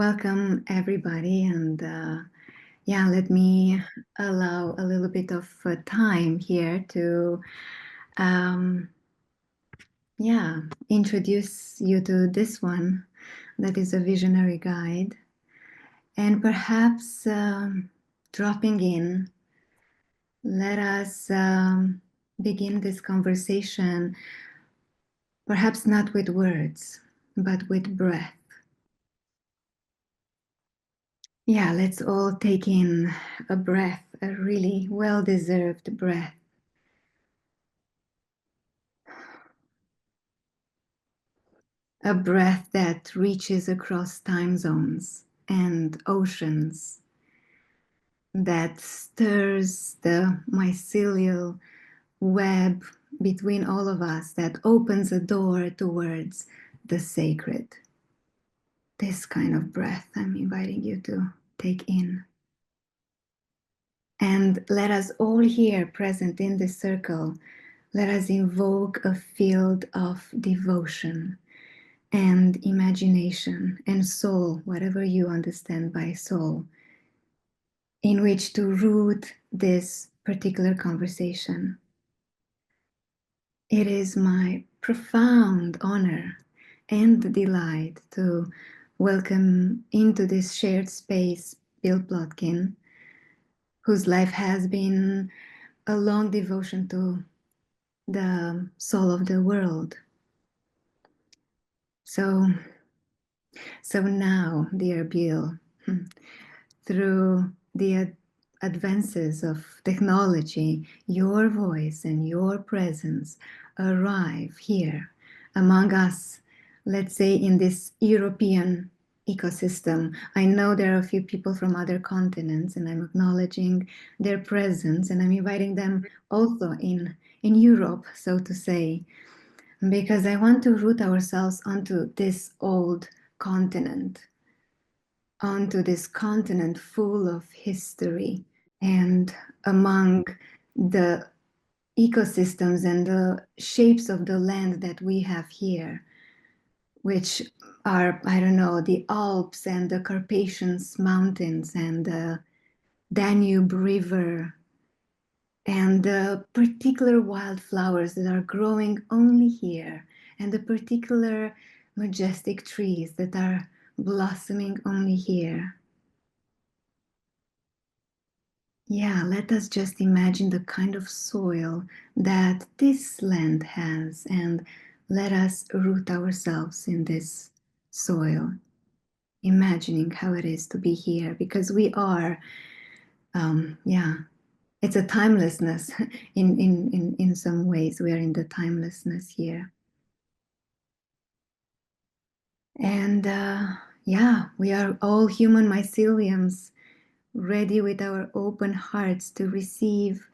Welcome everybody, and let me allow a little bit of time here to introduce you to this one that is a visionary guide, and perhaps dropping in, let us begin this conversation, perhaps not with words, but with breath. Yeah, let's all take in a breath, a really well-deserved breath. A breath that reaches across time zones and oceans, that stirs the mycelial web between all of us, that opens a door towards the sacred. This kind of breath I'm inviting you to take in. And let us all here present in this circle, let us invoke a field of devotion and imagination and soul, whatever you understand by soul, in which to root this particular conversation. It is my profound honor and delight to welcome into this shared space Bill Plotkin, whose life has been a long devotion to the soul of the world. So now, dear Bill, through the advances of technology, your voice and your presence arrive here among us, let's say in this European ecosystem. I know there are a few people from other continents, and I'm acknowledging their presence, and I'm inviting them also in Europe, so to say, because I want to root ourselves onto this old continent, onto this continent full of history, and among the ecosystems and the shapes of the land that we have here, which are, I don't know, the Alps and the Carpathians Mountains and the Danube River and the particular wildflowers that are growing only here, and the particular majestic trees that are blossoming only here. Yeah, let us just imagine the kind of soil that this land has, and let us root ourselves in this soil, imagining how it is to be here, because we are, it's a timelessness in some ways. We are in the timelessness here. And we are all human myceliums, ready with our open hearts to receive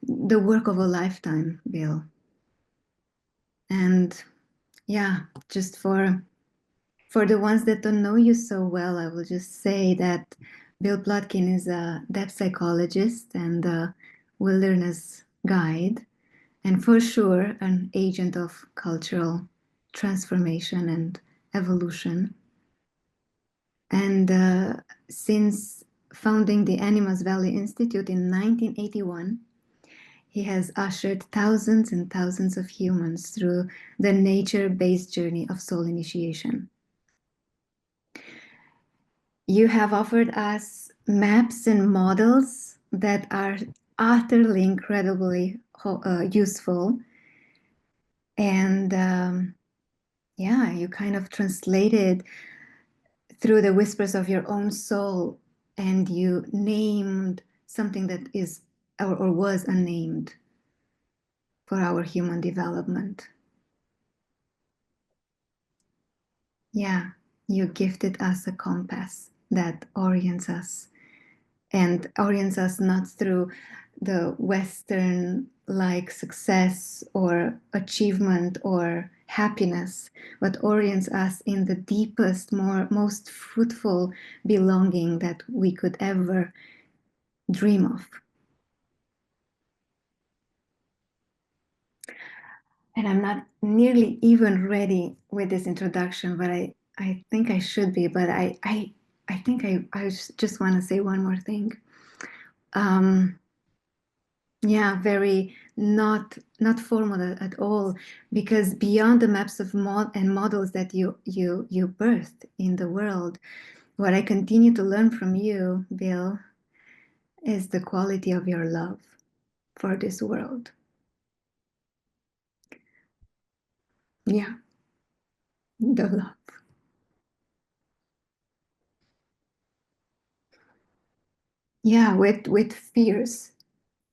the work of a lifetime, Bill. And just for the ones that don't know you so well, I will just say that Bill Plotkin is a depth psychologist and a wilderness guide, and for sure an agent of cultural transformation and evolution. And since founding the Animas Valley Institute in 1981, he has ushered thousands and thousands of humans through the nature-based journey of soul initiation. You have offered us maps and models that are utterly incredibly useful. And you kind of translated through the whispers of your own soul, and you named something that is or was unnamed for our human development. Yeah, you gifted us a compass that orients us, and orients us not through the Western like success or achievement or happiness, but orients us in the deepest, most fruitful belonging that we could ever dream of. And I'm not nearly even ready with this introduction, but I think I should be. But I think I just want to say one more thing. Um, yeah, very not formal at all, because beyond the maps of and models that you birthed in the world, what I continue to learn from you, Bill, is the quality of your love for this world. Yeah, the love. Yeah, with fierce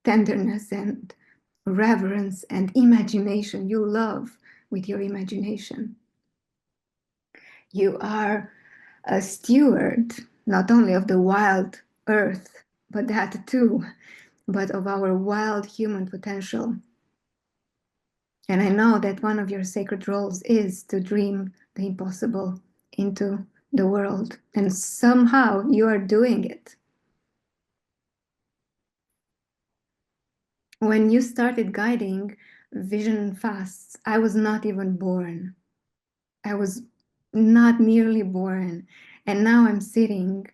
tenderness and reverence and imagination. You love with your imagination. You are a steward not only of the wild earth, but that too, but of our wild human potential. And I know that one of your sacred roles is to dream the impossible into the world. And somehow you are doing it. When you started guiding vision fasts, I was not even born. I was not nearly born. And now I'm sitting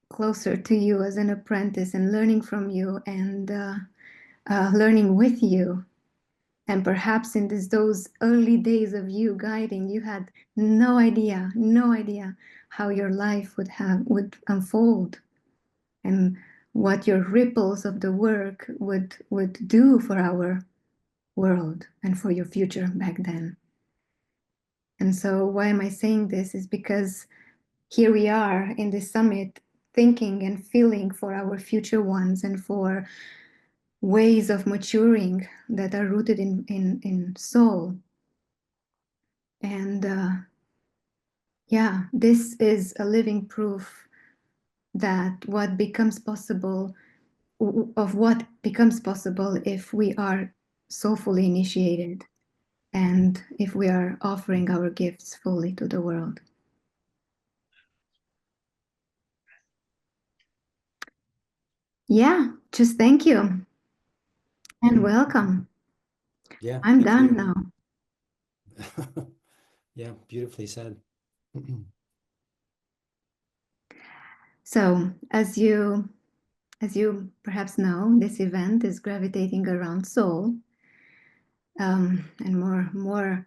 closer to you as an apprentice and learning from you and learning with you. And perhaps in those early days of you guiding, you had no idea how your life would unfold and what your ripples of the work would do for our world and for your future back then. And so why am I saying this is because here we are in this summit thinking and feeling for our future ones and for ways of maturing that are rooted in soul. And yeah, this is a living proof that what becomes possible, of what becomes possible if we are soulfully initiated and if we are offering our gifts fully to the world. Yeah, just thank you and welcome. Yeah, I'm thank done you. now. Yeah, beautifully said. So, as you perhaps know, this event is gravitating around soul, and more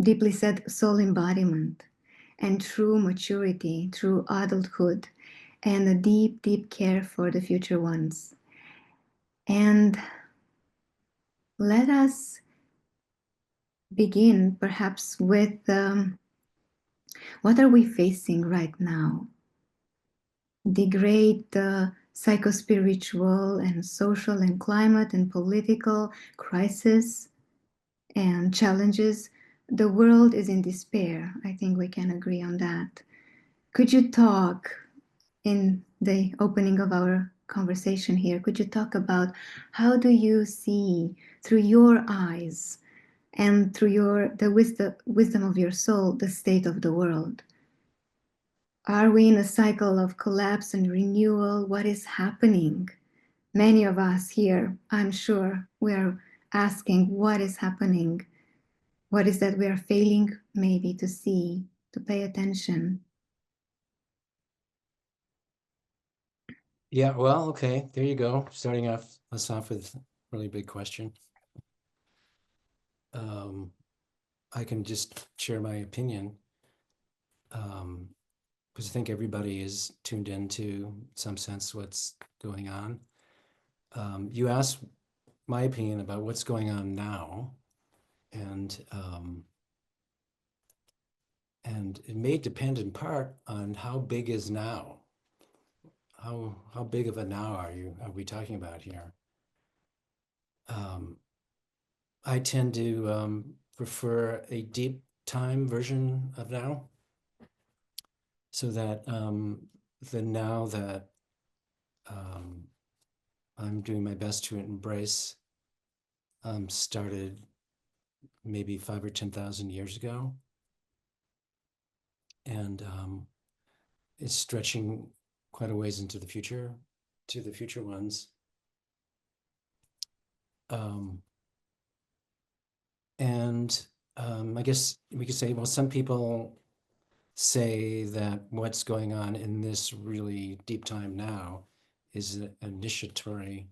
deeply said, soul embodiment and true maturity, true adulthood, and a deep care for the future ones. And let us begin perhaps with what are we facing right now? The great psychospiritual and social and climate and political crisis and challenges. The world is in despair. I think we can agree on that. Could you talk in the opening of our conversation here? Could you talk about how do you see through your eyes and through the wisdom of your soul the state of the world? Are we in a cycle of collapse and renewal? What is happening? Many of us here, I'm sure, we are asking what is happening. What is that we are failing maybe to see, to pay attention? Yeah, well, okay, there you go. Starting off, us off with a really big question. Um, I can just share my opinion, because I think everybody is tuned into some sense what's going on. You asked my opinion about what's going on now, and it may depend in part on how big is now. How big of a now are we talking about here? Um, I tend to prefer a deep time version of now, so that the now that um, I'm doing my best to embrace started maybe 5 or 10,000 years ago, and it's stretching quite a ways into the future, to the future ones. Um, And I guess we could say, well, some people say that what's going on in this really deep time now is an initiatory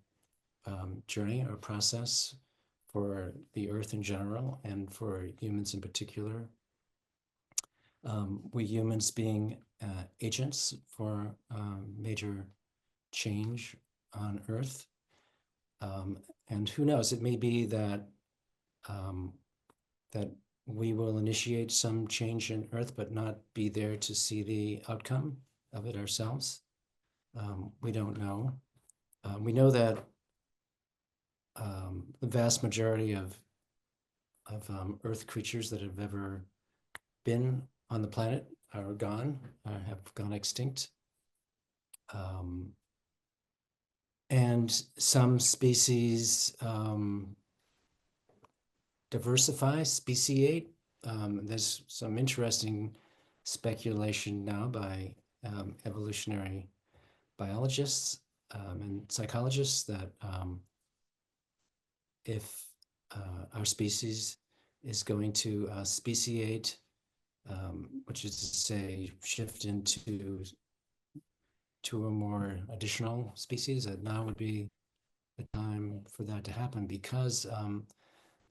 journey or process for the earth in general and for humans in particular. We humans being agents for major change on earth. And who knows, it may be that um, that we will initiate some change in earth, but not be there to see the outcome of it ourselves. We don't know. We know that the vast majority of earth creatures that have ever been on the planet are gone, have gone extinct. And some species diversify, speciate. There's some interesting speculation now by evolutionary biologists and psychologists that if our species is going to speciate, which is to say shift into two or more additional species, that now would be the time for that to happen because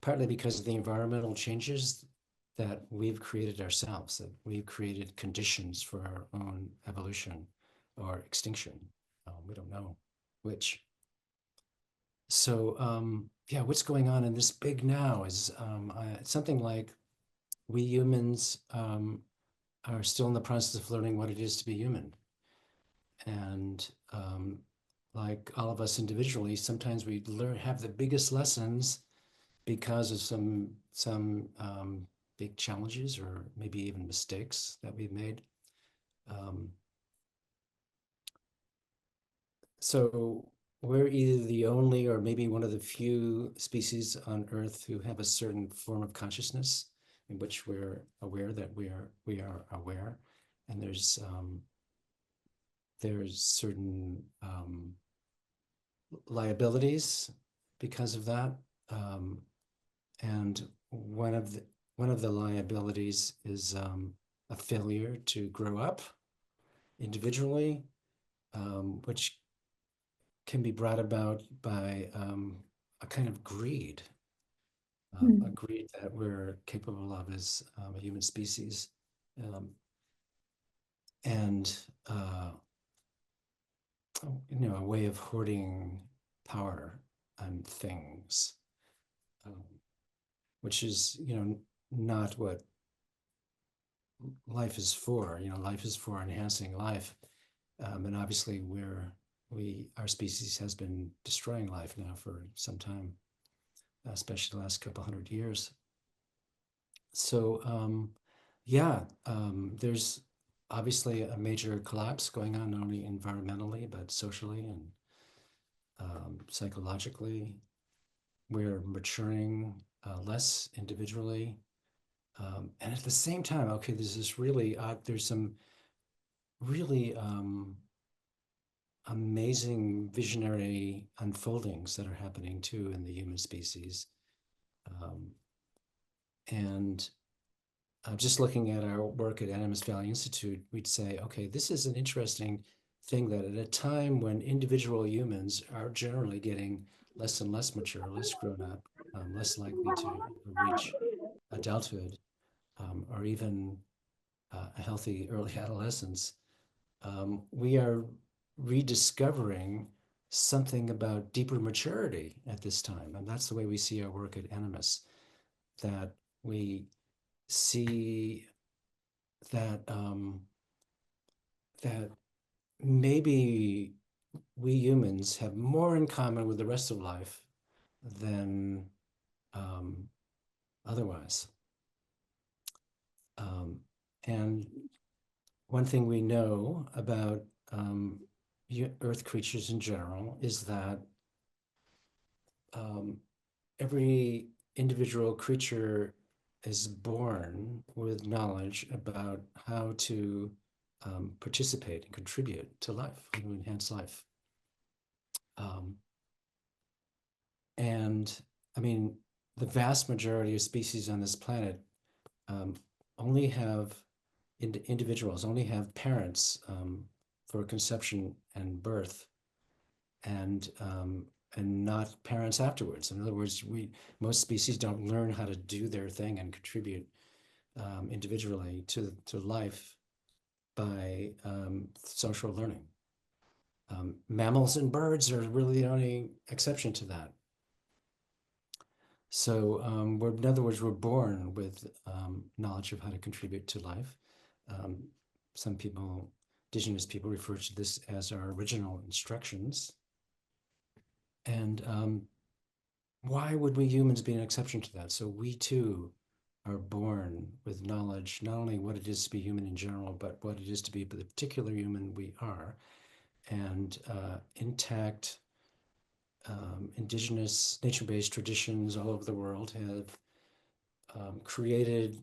partly because of the environmental changes that we've created ourselves, that we've created conditions for our own evolution or extinction. We don't know which. So yeah, what's going on in this big now is something like we humans are still in the process of learning what it is to be human. And like all of us individually, sometimes we have the biggest lessons because of some big challenges or maybe even mistakes that we've made. So we're either the only or maybe one of the few species on Earth who have a certain form of consciousness in which we're aware that we are aware, and there's certain liabilities because of that. And one of the liabilities is a failure to grow up individually, which can be brought about by a kind of greed, a greed that we're capable of as a human species, and a way of hoarding power and things, which is not what life is for. Life is for enhancing life, and obviously our species has been destroying life now for some time, especially the last couple hundred years. So yeah, there's obviously a major collapse going on, not only environmentally but socially and psychologically. We're maturing less individually. And at the same time, okay, there's some really amazing visionary unfoldings that are happening too in the human species. And just looking at our work at Animas Valley Institute, we'd say, okay, this is an interesting thing that at a time when individual humans are generally getting less and less mature, less grown up, less likely to reach adulthood, or even a healthy early adolescence, we are rediscovering something about deeper maturity at this time. And that's the way we see our work at Animas, that we see that that maybe we humans have more in common with the rest of life than otherwise. And one thing we know about Earth creatures in general is that every individual creature is born with knowledge about how to participate and contribute to life, to enhance life. And I mean, the vast majority of species on this planet um, only have individuals only have parents for conception and birth, and not parents afterwards. In other words, most species don't learn how to do their thing and contribute individually to life by social learning. Mammals and birds are really the only exception to that. So in other words, we're born with knowledge of how to contribute to life. Um, some people, indigenous people, refer to this as our original instructions. And why would we humans be an exception to that? So we too are born with knowledge, not only what it is to be human in general, but what it is to be the particular human we are, and intact indigenous nature-based traditions all over the world have created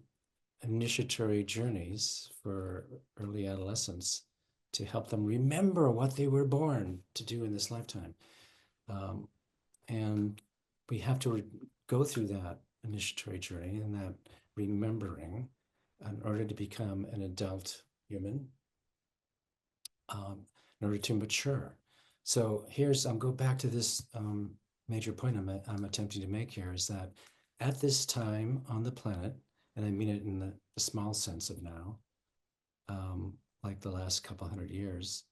initiatory journeys for early adolescents to help them remember what they were born to do in this lifetime. And we have to go through that initiatory journey and that remembering in order to become an adult human, in order to mature. So I'll go back to this major point I'm attempting to make here, is that at this time on the planet, and I mean it in the small sense of now, like the last couple hundred years,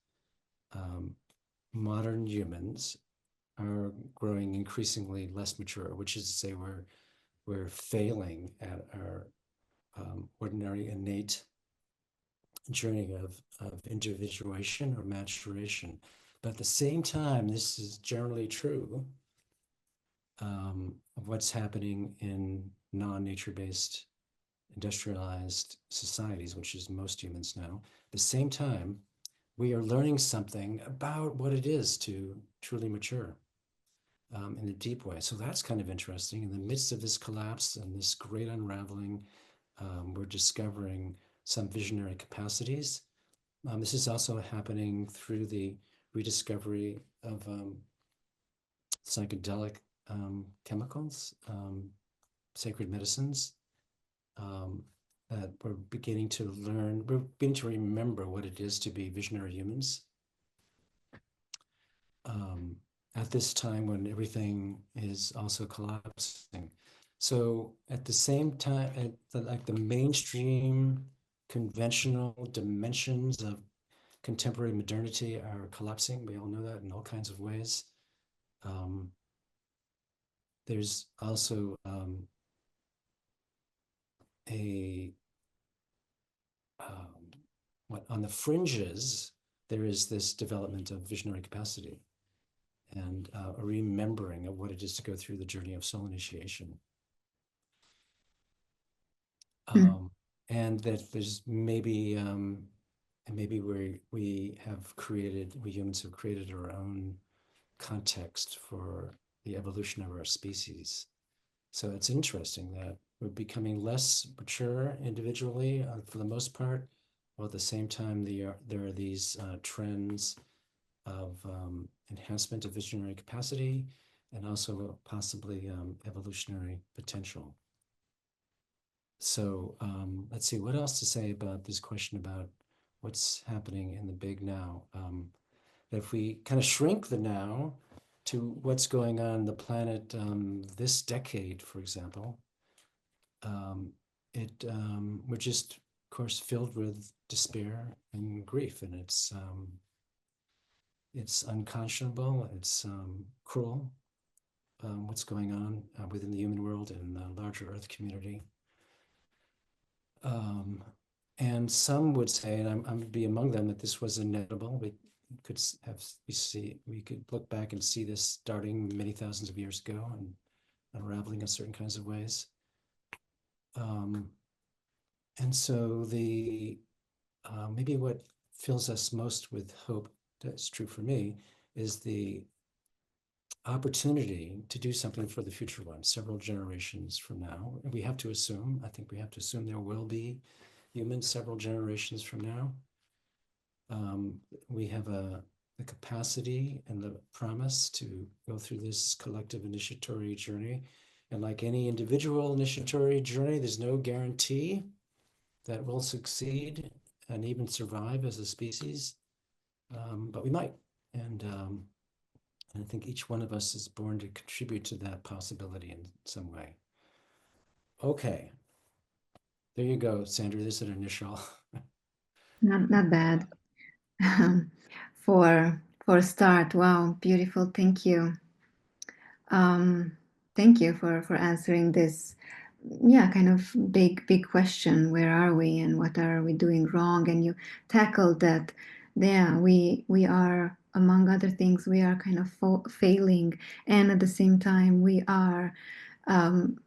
modern humans are growing increasingly less mature, which is to say we're failing at our ordinary innate journey of individuation or maturation. But at the same time, this is generally true of what's happening in non-nature-based industrialized societies, which is most humans now. At the same time, we are learning something about what it is to truly mature in a deep way. So that's kind of interesting. In the midst of this collapse and this great unraveling, we're discovering some visionary capacities. This is also happening through the rediscovery of psychedelic chemicals, sacred medicines, that we're beginning to remember what it is to be visionary humans. At this time when everything is also collapsing. So at the same time, like the mainstream conventional dimensions of contemporary modernity are collapsing. We all know that in all kinds of ways. There's also on the fringes, there is this development of visionary capacity and a remembering of what it is to go through the journey of soul initiation. And that there's maybe we humans have created our own context for the evolution of our species. So it's interesting that we're becoming less mature individually for the most part, while at the same time there are these trends of enhancement of visionary capacity and also possibly evolutionary potential. So let's see, what else to say about this question about what's happening in the big now. If we kind of shrink the now to what's going on the planet this decade, for example, we're just, of course, filled with despair and grief, and it's unconscionable, it's cruel, what's going on within the human world and the larger Earth community. And some would say, and I'm be among them, that this was inevitable. We could look back and see this starting many thousands of years ago and unraveling in certain kinds of ways. And so maybe what fills us most with hope, that's true for me, is the opportunity to do something for the future ones, several generations from now. And I think we have to assume there will be humans several generations from now. We have the capacity and the promise to go through this collective initiatory journey And like any individual initiatory journey, there's no guarantee that we'll succeed and even survive as a species, but we might. And I think each one of us is born to contribute to that possibility in some way. Okay, there you go, Sandra. This is an initial. Not bad. For a start. Wow, beautiful. Thank you. Thank you for answering this, yeah, kind of big question. Where are we, and what are we doing wrong? And you tackled that. Yeah, we are, among other things, we are kind of failing, and at the same time, we are um,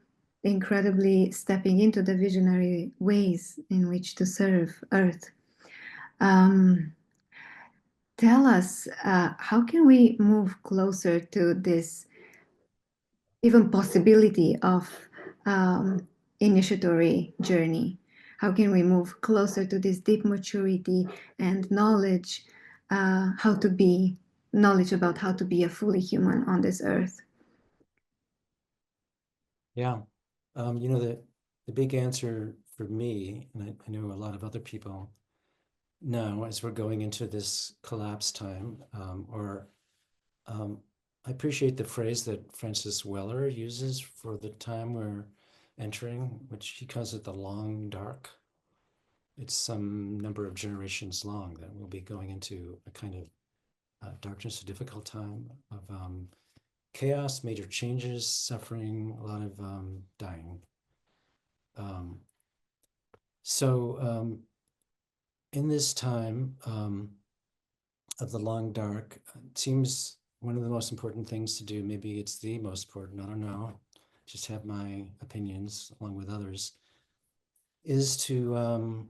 incredibly stepping into the visionary ways in which to serve Earth. Um, Tell us, how can we move closer to this even possibility of um, initiatory journey? How can we move closer to this deep maturity and knowledge, how to be, knowledge about how to be a fully human on this earth? Yeah. The big answer for me, and I know a lot of other people now, as we're going into this collapse time, I appreciate the phrase that Francis Weller uses for the time we're entering, which he calls it the long dark. It's some number of generations long that we'll be going into a kind of darkness, a difficult time of chaos, major changes, suffering, a lot of dying. So in this time of the long dark, it seems one of the most important things to do, maybe it's the most important, I don't know, just have my opinions along with others, is to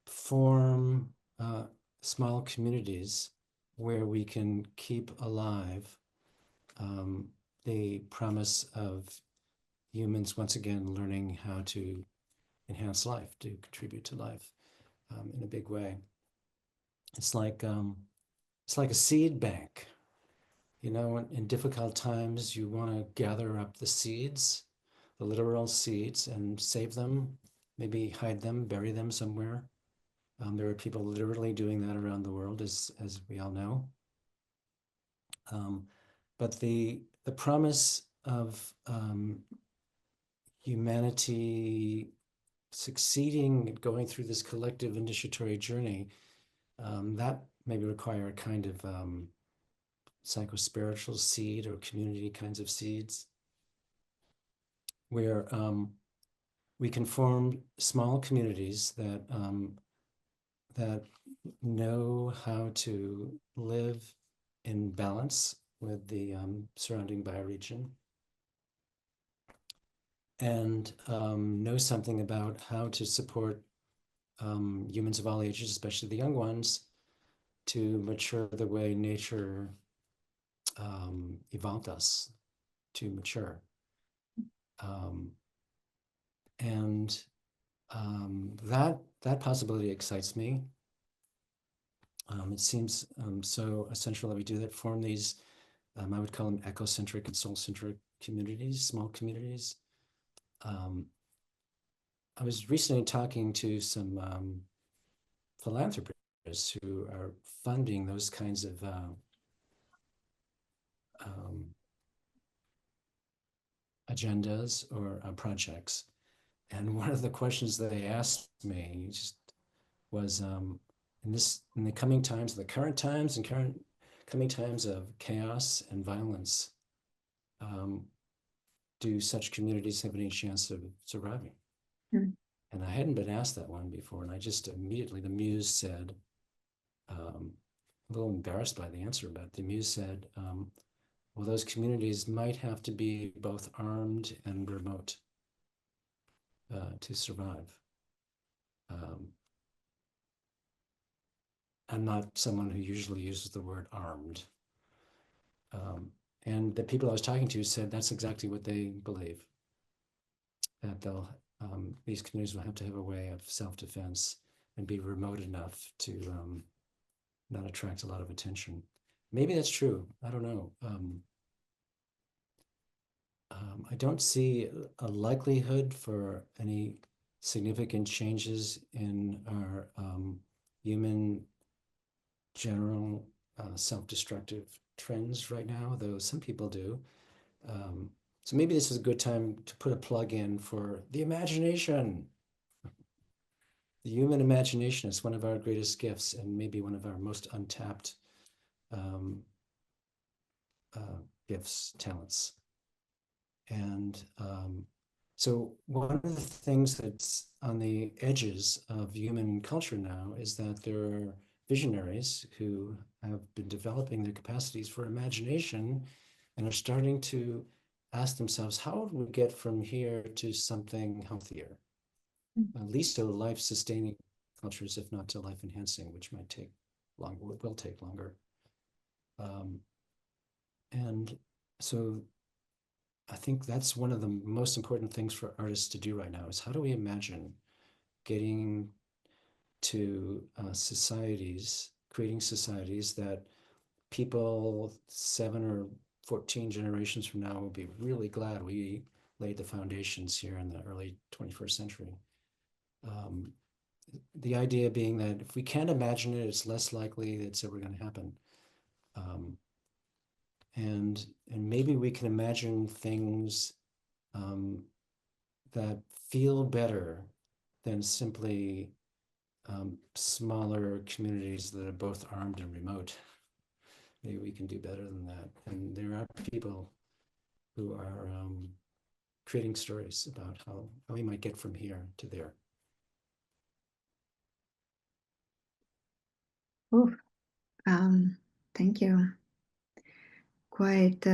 form small communities where we can keep alive the promise of humans once again learning how to enhance life, to contribute to life in a big way. It's like a seed bank. You know, in difficult times, you want to gather up the seeds, the literal seeds, and save them, maybe hide them, bury them somewhere. There are people literally doing that around the world, as we all know. But the promise of humanity succeeding at going through this collective initiatory journey, that maybe require a kind of psycho-spiritual seed or community kinds of seeds, where we can form small communities that know how to live in balance with the surrounding bioregion, and know something about how to support humans of all ages, especially the young ones, to mature the way nature evolved us to mature. And that possibility excites me. It seems so essential that we do that, form these, I would call them eco-centric and soul-centric communities, small communities. I was recently talking to some philanthropists who are funding those kinds of agendas or projects. And one of the questions that they asked me just was, in the coming times, the current times and coming times of chaos and violence, do such communities have any chance of surviving? Mm. And I hadn't been asked that one before, and I just immediately, the muse said, a little embarrassed by the answer, but the muse said, well, those communities might have to be both armed and remote to survive. I'm not someone who usually uses the word armed. And the people I was talking to said that's exactly what they believe, that these communities will have to have a way of self-defense and be remote enough to not attract a lot of attention. Maybe that's true. I don't know. I don't see a likelihood for any significant changes in our human general self-destructive trends right now, though some people do. So maybe this is a good time to put a plug in for the imagination. The human imagination is one of our greatest gifts and maybe one of our most untapped um, gifts, talents. And so one of the things that's on the edges of human culture now is that there are visionaries who have been developing their capacities for imagination and are starting to ask themselves, how would we get from here to something healthier, at least to life-sustaining cultures, if not to life-enhancing, which might take longer, will take longer. And so I think that's one of the most important things for artists to do right now is how do we imagine getting to societies, creating societies that people 7 or 14 generations from now will be really glad we laid the foundations here in the early 21st century. The idea being that if we can't imagine it, it's less likely it's ever going to happen. And maybe we can imagine things that feel better than simply smaller communities that are both armed and remote. Maybe we can do better than that. And there are people who are creating stories about how we might get from here to there. Oh, thank you. Quite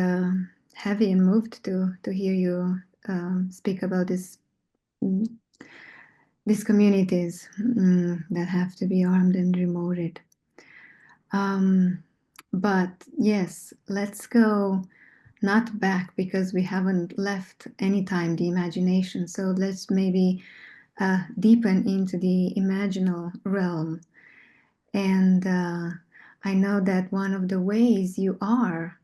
heavy and moved to hear you speak about these communities that have to be armed and remoted. But yes, let's go not back because we haven't left any time the imagination. So let's maybe deepen into the imaginal realm. And I know that one of the ways you are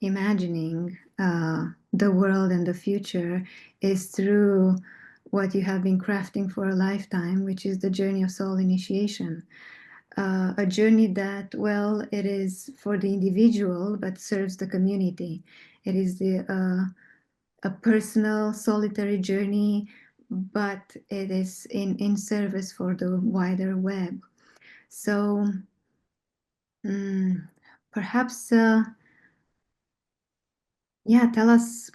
imagining the world and the future is through what you have been crafting for a lifetime, which is the journey of soul initiation. A journey that, well, it is for the individual, but serves the community. It is a personal, solitary journey, but it is in service for the wider web. So perhaps, yeah, tell us,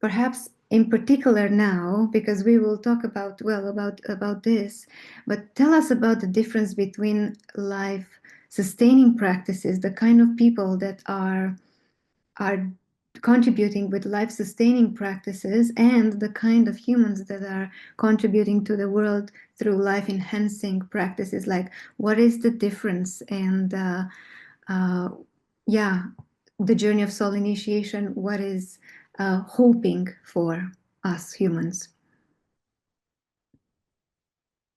perhaps in particular now, because we will talk about, well, about this, but tell us about the difference between life sustaining practices, the kind of people that are contributing with life sustaining practices, and the kind of humans that are contributing to the world through life enhancing practices. Like, what is the difference? And yeah, the journey of soul initiation, what is hoping for us humans?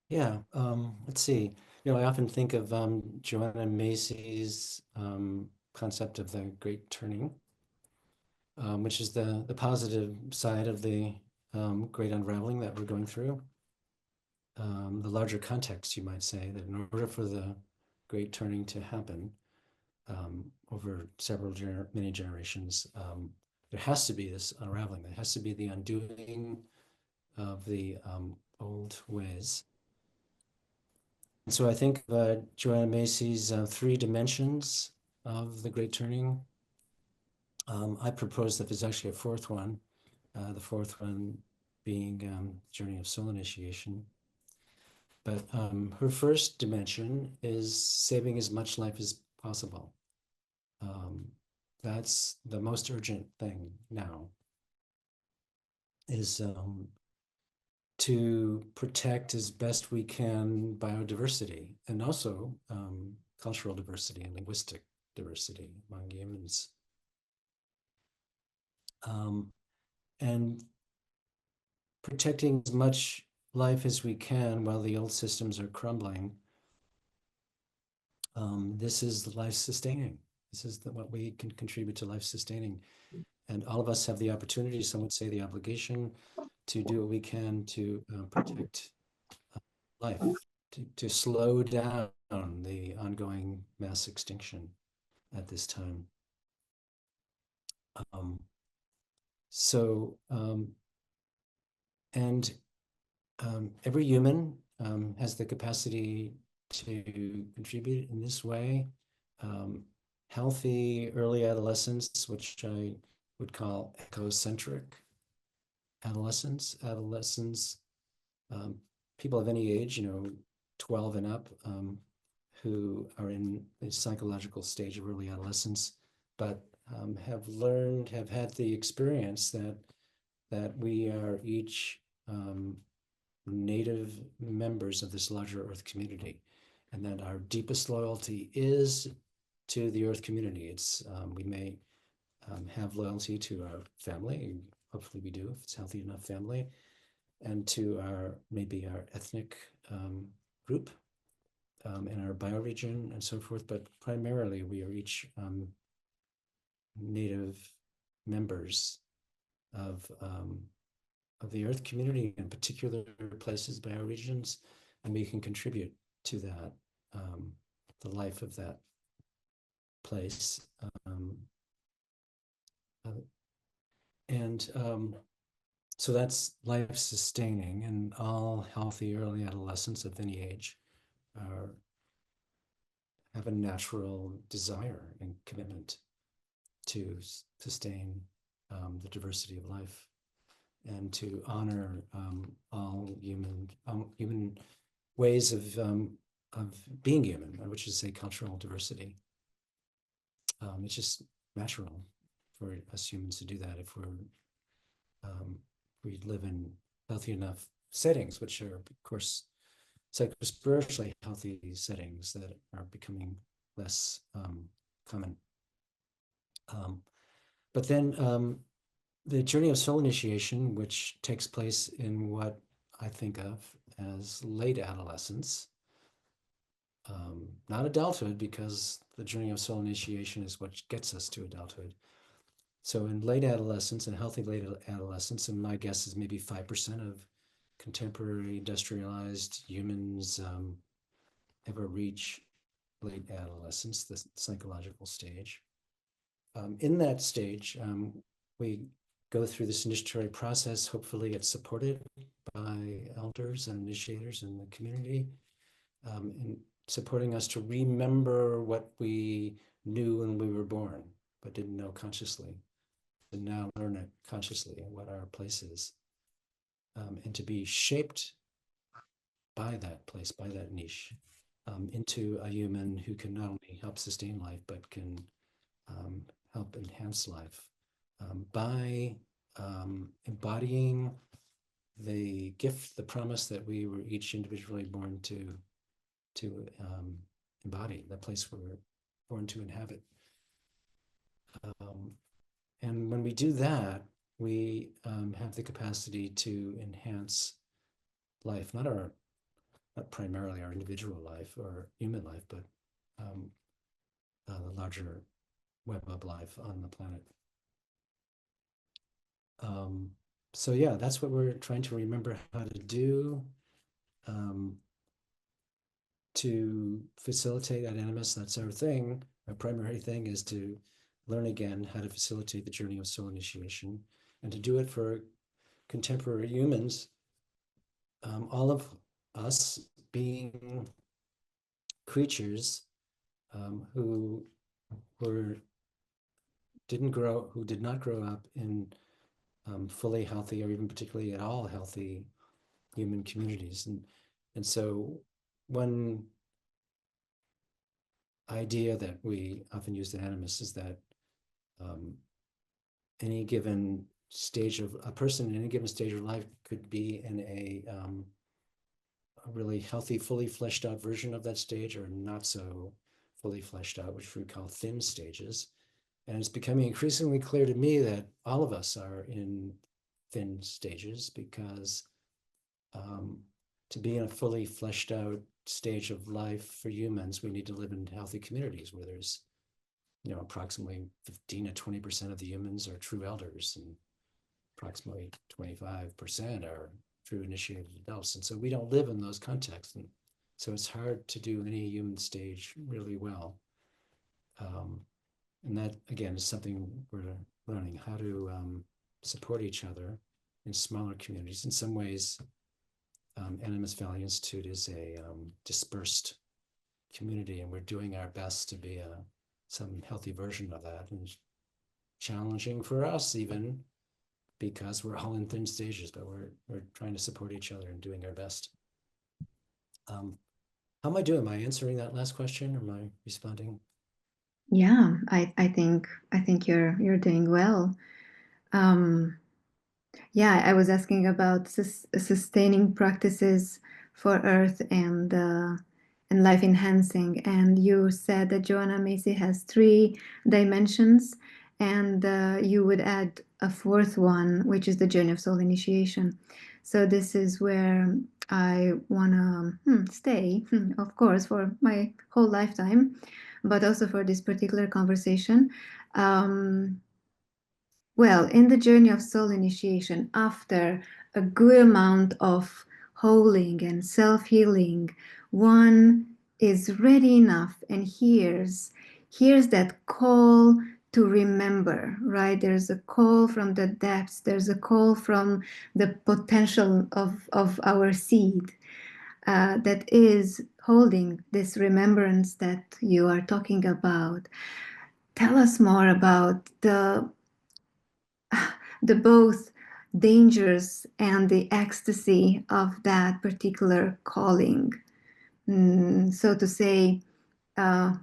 Yeah, let's see. You know, I often think of Joanna Macy's concept of the great turning, which is the positive side of the great unraveling that we're going through. The larger context, you might say, that in order for the great turning to happen over many generations, there has to be this unraveling. There has to be the undoing of the old ways. And so I think Joanna Macy's 3 dimensions of the great turning. I propose that there's actually a 4th one, the 4th one being journey of soul initiation. But her first dimension is saving as much life as possible. That's the most urgent thing now, is to protect as best we can biodiversity and also cultural diversity and linguistic diversity among humans. And protecting as much life as we can while the old systems are crumbling. This is life sustaining. This is what we can contribute to life sustaining. And all of us have the opportunity, some would say the obligation, to do what we can to protect life, to slow down the ongoing mass extinction at this time. Um, so, and every human has the capacity to contribute in this way. Healthy early adolescence, which I would call eco-centric adolescents, people of any age, 12 and up, who are in the psychological stage of early adolescence, but have had the experience that we are each native members of this larger Earth community, and that our deepest loyalty is to the Earth community. We may have loyalty to our family, hopefully we do if it's healthy enough family, and to maybe our ethnic group in our bioregion and so forth, but primarily we are each native members of the Earth community, in particular places, bioregions, and we can contribute to that, the life of that place. So that's life sustaining, and all healthy early adolescents of any age have a natural desire and commitment to sustain the diversity of life and to honor all human ways of being human, which is a cultural diversity. It's just natural for us humans to do that if we live in healthy enough settings, which are, of course, psycho-spiritually healthy settings that are becoming less common. But then the journey of soul initiation, which takes place in what I think of as late adolescence, not adulthood, because the journey of soul initiation is what gets us to adulthood. So in late adolescence and healthy late adolescence, and my guess is maybe 5% of contemporary industrialized humans ever reach late adolescence, the psychological stage. In that stage, we go through this initiatory process. Hopefully it's supported by elders and initiators in the community, in supporting us to remember what we knew when we were born, but didn't know consciously, and now learn it consciously and what our place is, and to be shaped by that place, by that niche, into a human who can not only help sustain life, but can help enhance life by embodying the gift, the promise that we were each individually born to embody, the place we're born to inhabit. And when we do that, we have the capacity to enhance life, not primarily our individual life or human life, but the larger web of life on the planet. So yeah, that's what we're trying to remember how to do to facilitate at Animas. That's our thing. Our primary thing is to learn again how to facilitate the journey of soul initiation, and to do it for contemporary humans, all of us being creatures who did not grow up in fully healthy, or even particularly at all healthy, human communities. And so one idea that we often use at Animas is that any given stage of a person in any given stage of life could be in a really healthy, fully fleshed out version of that stage, or not so fully fleshed out, which we call thin stages. And it's becoming increasingly clear to me that all of us are in thin stages, because to be in a fully fleshed out stage of life for humans, we need to live in healthy communities where there's approximately 15 to 20% of the humans are true elders, and approximately 25% are true initiated adults. And so we don't live in those contexts. And so it's hard to do any human stage really well. And that, again, is something we're learning, how to support each other in smaller communities. In some ways, Animas Valley Institute is a dispersed community, and we're doing our best to be some healthy version of that. And it's challenging for us even, because we're all in thin stages, but we're trying to support each other and doing our best. How am I doing? Am I answering that last question, or am I responding? Yeah, I think you're doing well. Yeah, I was asking about sustaining practices for Earth and life enhancing, and you said that Joanna Macy has 3 dimensions, and you would add a 4th one, which is the journey of soul initiation. So this is where I wanna stay, of course, for my whole lifetime, but also for this particular conversation. Well, in the journey of soul initiation, after a good amount of holding and self healing, one is ready enough and hears that call to remember, right? There's a call from the depths, there's a call from the potential of our seed that is holding this remembrance that you are talking about. Tell us more about the both dangers and the ecstasy of that particular calling. So to say, uh,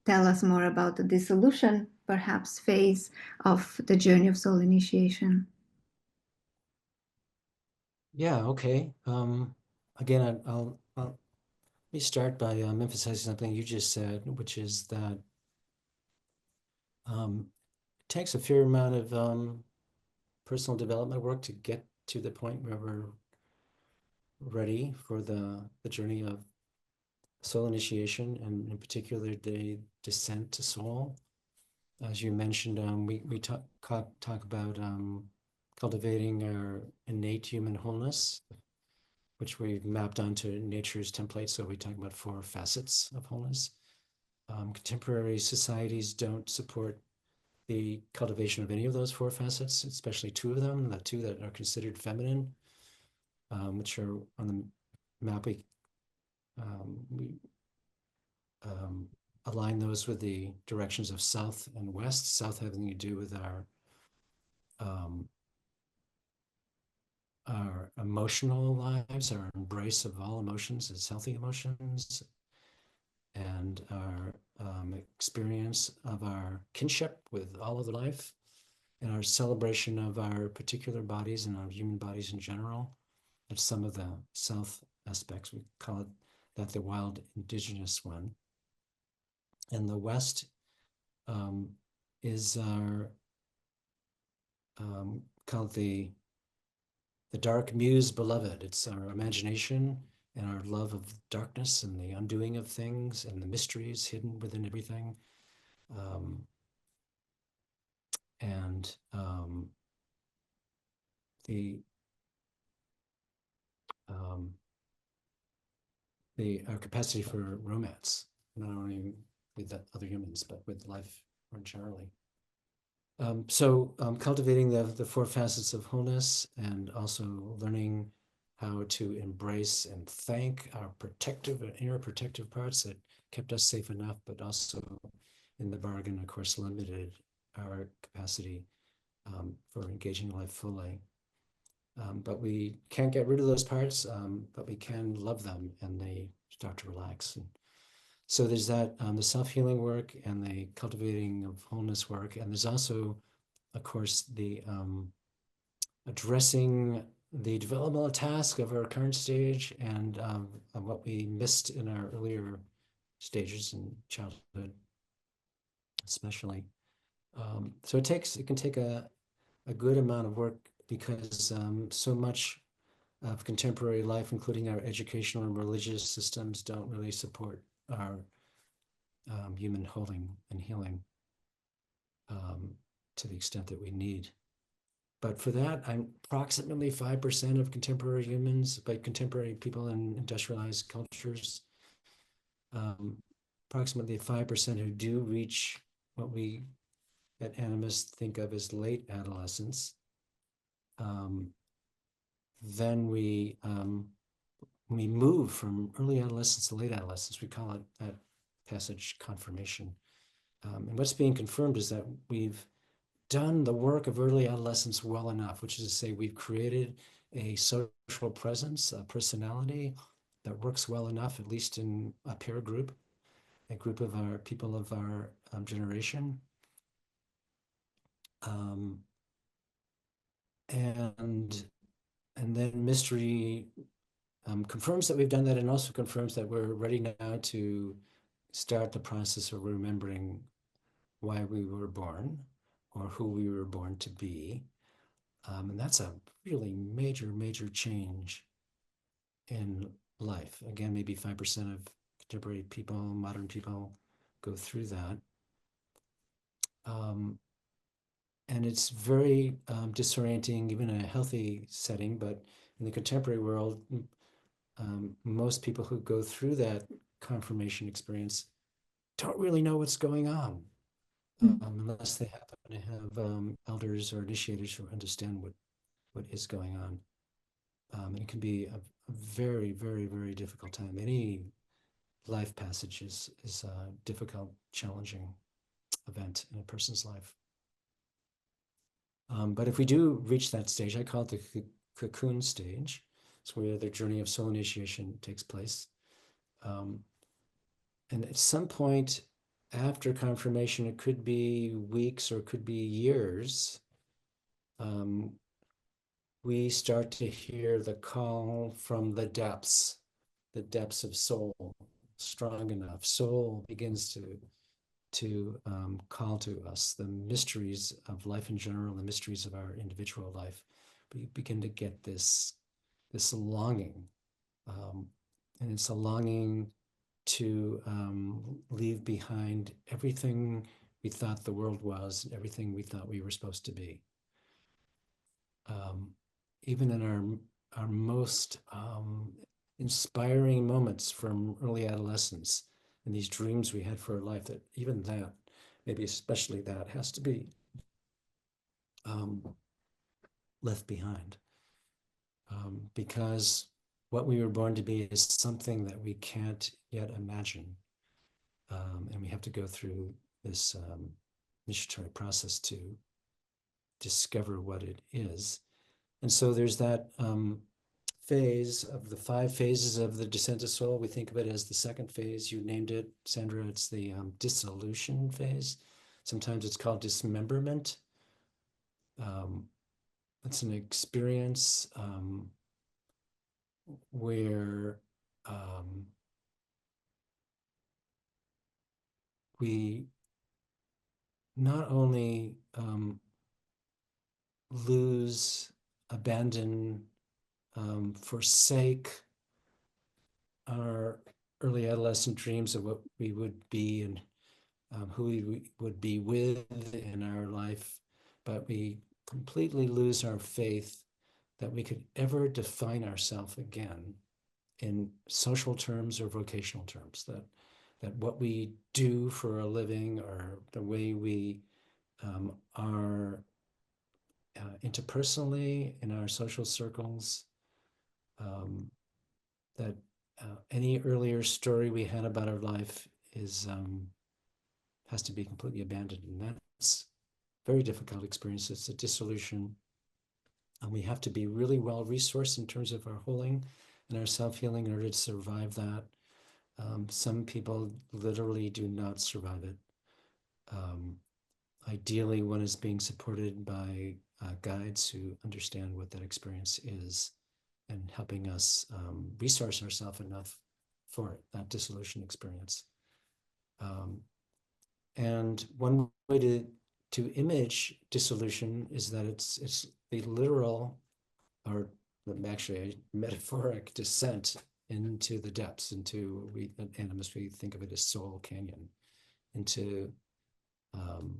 tell us more about the dissolution, perhaps, phase of the journey of soul initiation. Yeah, okay. Again, let me start by emphasizing something you just said, which is that it takes a fair amount of personal development work to get to the point where we're ready for the journey of soul initiation, and in particular, the descent to soul. As you mentioned, we talk about cultivating our innate human wholeness, which we've mapped onto nature's template. So we talk about 4 facets of wholeness. Contemporary societies don't support the cultivation of any of those 4 facets, especially 2 of them, the 2 that are considered feminine, which are on the map. We align those with the directions of south and west, south having to do with our emotional lives, our embrace of all emotions as healthy emotions, and our experience of our kinship with all of life, and our celebration of our particular bodies and our human bodies in general. That's some of the south aspects. We call it that the wild indigenous one. And the west is our called the dark muse beloved. It's our imagination and our love of darkness and the undoing of things and the mysteries hidden within everything. And our capacity for romance, not only with other humans, but with life more generally. So cultivating the 4 facets of wholeness, and also learning how to embrace and thank our protective and inner protective parts that kept us safe enough, but also in the bargain, of course, limited our capacity for engaging life fully. But we can't get rid of those parts, but we can love them, and they start to relax. And so there's that, the self-healing work and the cultivating of wholeness work. And there's also, of course, the addressing the developmental task of our current stage, and of what we missed in our earlier stages in childhood, especially. So it can take a good amount of work, because so much of contemporary life, including our educational and religious systems, don't really support our human holding and healing to the extent that we need. But for that, I'm approximately 5% of contemporary humans, by contemporary people in industrialized cultures, approximately 5% who do reach what we at Animas think of as late adolescence. Then we move from early adolescence to late adolescence. We call it that passage confirmation. And what's being confirmed is that we've done the work of early adolescence well enough, which is to say we've created a social presence, a personality that works well enough, at least in a peer group, a group of our people of our generation. And then mystery confirms that we've done that, and also confirms that we're ready now to start the process of remembering why we were born or who we were born to be. And that's a really major, major change in life. Again, maybe 5% of contemporary people, modern people, go through that. And it's very disorienting, even in a healthy setting, but in the contemporary world, most people who go through that confirmation experience don't really know what's going on, unless they happen to have elders or initiators who understand what is going on. And it can be a very, very, very difficult time. Any life passage is a difficult, challenging event in a person's life. But if we do reach that stage, I call it the cocoon stage. It's where the journey of soul initiation takes place. And at some point after confirmation, it could be weeks or it could be years, we start to hear the call from the depths of soul, strong enough. Soul begins to call to us the mysteries of life in general, the mysteries of our individual life. We begin to get this longing, and it's a longing to leave behind everything we thought the world was, everything we thought we were supposed to be. Even in our most inspiring moments from early adolescence, and these dreams we had for our life, that even that, maybe especially that, has to be left behind. Because what we were born to be is something that we can't yet imagine. And we have to go through this initiatory process to discover what it is. And so there's that phase of the 5 phases of the descent of soul. We think of it as the second phase. You named it, Sandra. It's the dissolution phase. Sometimes it's called dismemberment. It's an experience where we not only lose, abandon, forsake our early adolescent dreams of what we would be and who we would be with in our life, but we completely lose our faith that we could ever define ourselves again in social terms or vocational terms, that what we do for a living or the way we are interpersonally in our social circles, that any earlier story we had about our life has to be completely abandoned. And that's a very difficult experience. It's a dissolution. And we have to be really well resourced in terms of our holding and our self-healing in order to survive that. Some people literally do not survive it. Ideally, one is being supported by guides who understand what that experience is and helping us resource ourselves enough for it, that dissolution experience. And one way to image dissolution is that it's the literal, or actually a metaphoric descent into the depths, into at Animas we think of it as Soul Canyon. into um,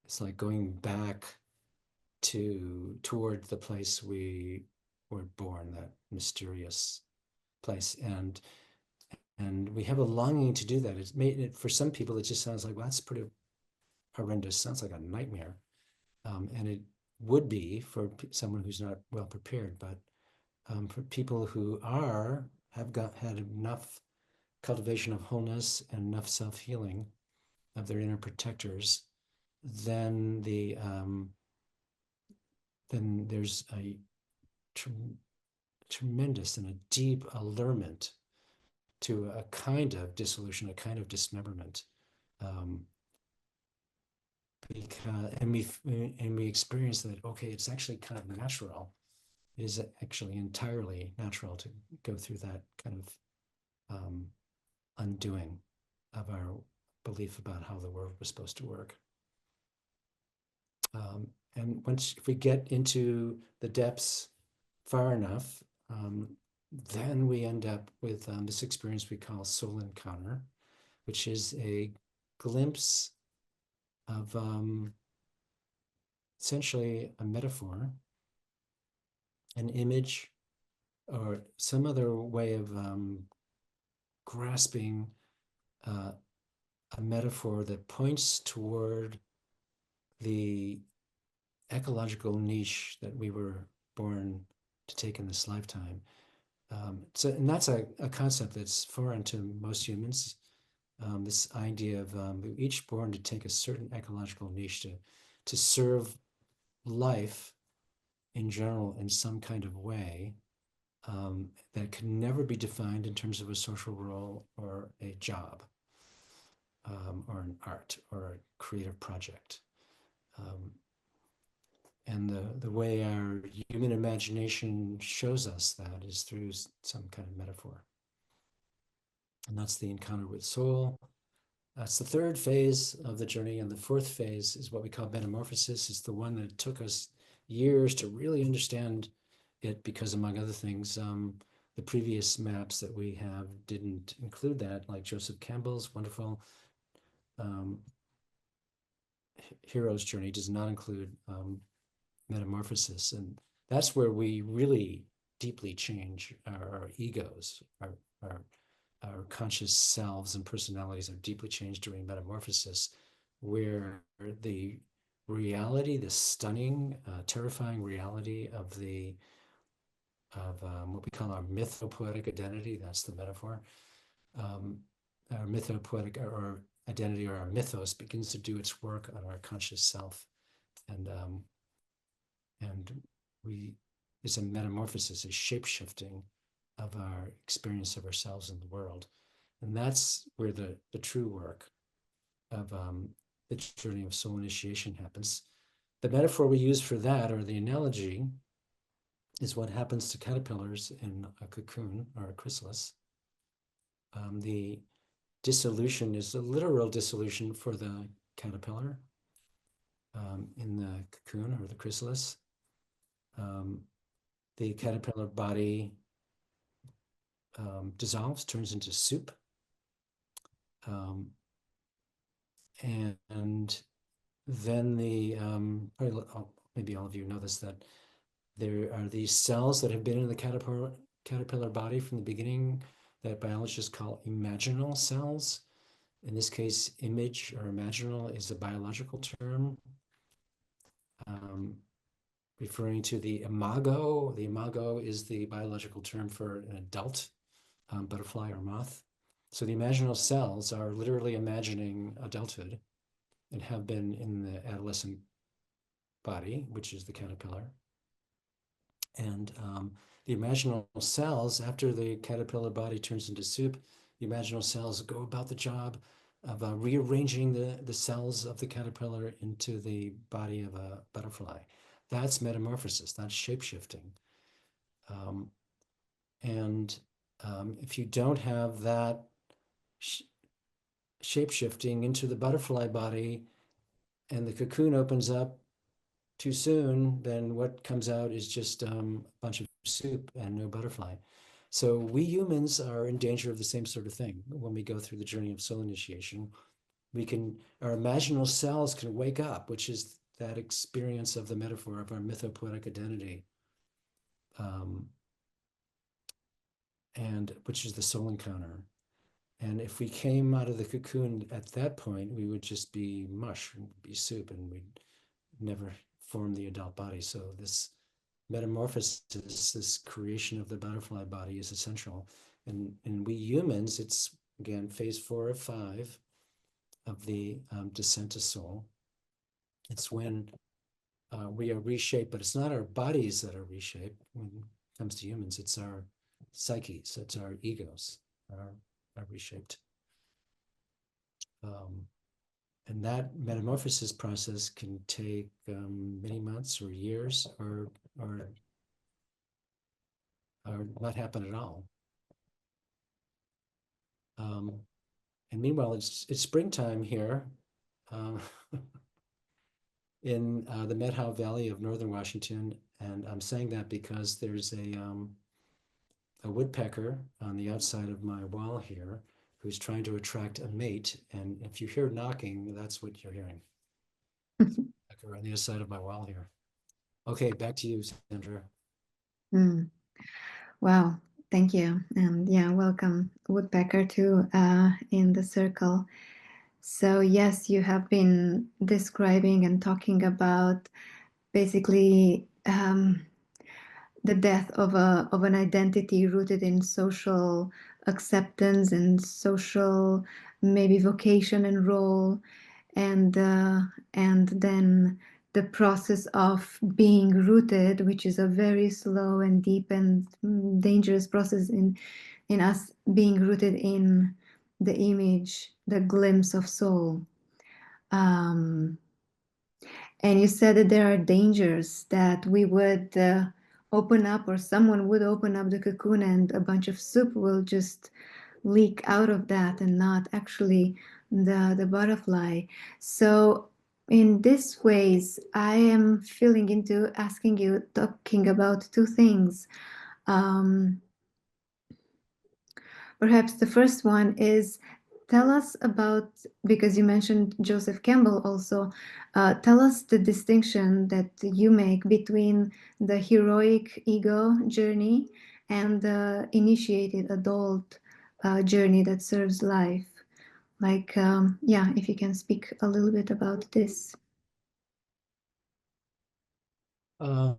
it's like going back toward the place we were born, that mysterious place, and we have a longing to do that. It's made it for some people. It just sounds like, well, that's pretty horrendous. Sounds like a nightmare, and it would be for someone who's not well prepared. But for people who have had enough cultivation of wholeness and enough self-healing of their inner protectors, then then there's a tremendous and a deep allurement to a kind of dissolution, a kind of dismemberment. Um, because we experience that, okay, it's actually kind of natural. It is actually entirely natural to go through that kind of undoing of our belief about how the world was supposed to work. And if we get into the depths far enough, then we end up with this experience we call soul encounter, which is a glimpse of essentially a metaphor, an image, or some other way of grasping a metaphor that points toward the ecological niche that we were born to take in this lifetime. And that's a concept that's foreign to most humans. This idea of we're each born to take a certain ecological niche to serve life in general in some kind of way that can never be defined in terms of a social role or a job or an art or a creative project. And the way our human imagination shows us that is through some kind of metaphor. And that's the encounter with soul. That's the third phase of the journey. And the fourth phase is what we call metamorphosis. It's the one that took us years to really understand it because, among other things, the previous maps that we have didn't include that, like Joseph Campbell's wonderful hero's journey does not include metamorphosis. And that's where we really deeply change our egos, our conscious selves and personalities are deeply changed during metamorphosis, where the reality, the stunning, terrifying reality of what we call our mythopoetic identity, that's the metaphor, our mythopoetic or identity or our mythos begins to do its work on our conscious self. And we it's a metamorphosis, a shape-shifting of our experience of ourselves in the world. And that's where the true work of the journey of soul initiation happens. The metaphor we use for that, or the analogy, is what happens to caterpillars in a cocoon or a chrysalis. The dissolution is the literal dissolution for the caterpillar in the cocoon or the chrysalis. The caterpillar body dissolves, turns into soup. And then maybe all of you know this, that there are these cells that have been in the caterpillar body from the beginning that biologists call imaginal cells. In this case, image or imaginal is a biological term referring to the imago. The imago is the biological term for an adult butterfly or moth. So the imaginal cells are literally imagining adulthood and have been in the adolescent body, which is the caterpillar. And the imaginal cells, after the caterpillar body turns into soup, the imaginal cells go about the job of rearranging the cells of the caterpillar into the body of a butterfly. That's metamorphosis, that's shape-shifting. And if you don't have that shape-shifting into the butterfly body and the cocoon opens up too soon, then what comes out is just a bunch of soup and no butterfly. So we humans are in danger of the same sort of thing when we go through the journey of soul initiation. Our imaginal selves can wake up, which is that experience of the metaphor of our mythopoetic identity, um, and which is the soul encounter. And if we came out of the cocoon at that point, we would just be mush and be soup, and we'd never form the adult body. So this metamorphosis, this creation of the butterfly body is essential. And we humans, it's again phase 4 of 5 of the descent to soul. It's when we are reshaped, but it's not our bodies that are reshaped. When it comes to humans, it's our psyches, it's our egos are reshaped. And that metamorphosis process can take many months or years, or not happen at all. And meanwhile, it's springtime here in the Methow Valley of northern Washington, and I'm saying that because there's a woodpecker on the outside of my wall here who's trying to attract a mate, and if you hear knocking, that's what you're hearing. Woodpecker on the other side of my wall here. Okay, back to you, Sandra. Wow, thank you. And yeah, welcome, Woodpecker, too, in the circle. So, yes, you have been describing and talking about basically the death of an identity rooted in social acceptance and social maybe vocation and role, and then the process of being rooted, which is a very slow and deep and dangerous process in us being rooted in the image, the glimpse of soul. Um, and you said that there are dangers that we would open up, or someone would open up the cocoon, and a bunch of soup will just leak out of that and not actually the butterfly. So in these ways, I am feeling into asking you, talking about two things. Um, Perhaps the first one is, tell us about, because you mentioned Joseph Campbell also, tell us the distinction that you make between the heroic ego journey and the initiated adult journey that serves life. Like, yeah, if you can speak a little bit about this. Um,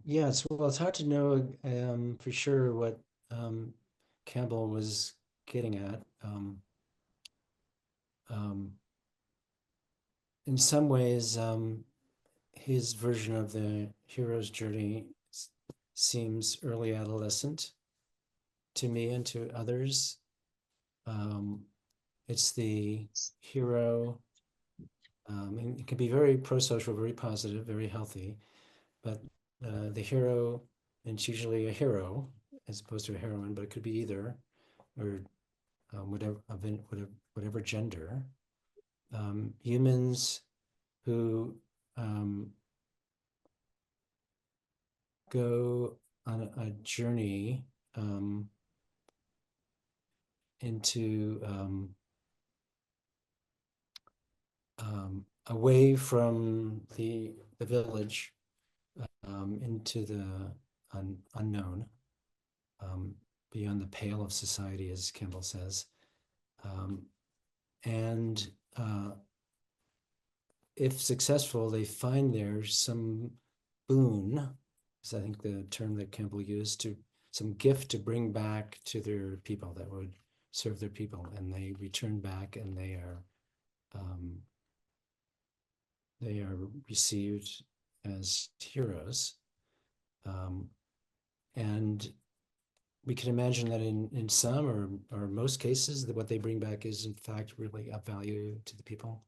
yes, well, it's hard to know for sure what Campbell was getting at. Um, in some ways, his version of the hero's journey seems early adolescent to me and to others. It's the hero. And it can be very pro-social, very positive, very healthy, but the hero, and it's usually a hero as opposed to a heroine, but it could be either, or whatever gender. Humans who go on a journey into away from the village into the unknown, beyond the pale of society, as Campbell says. And if successful, they find there some boon, is I think the term that Campbell used, to some gift to bring back to their people that would serve their people, and they return back, and they are received as heroes. And we can imagine that in some or most cases, that what they bring back is in fact really of value to the people.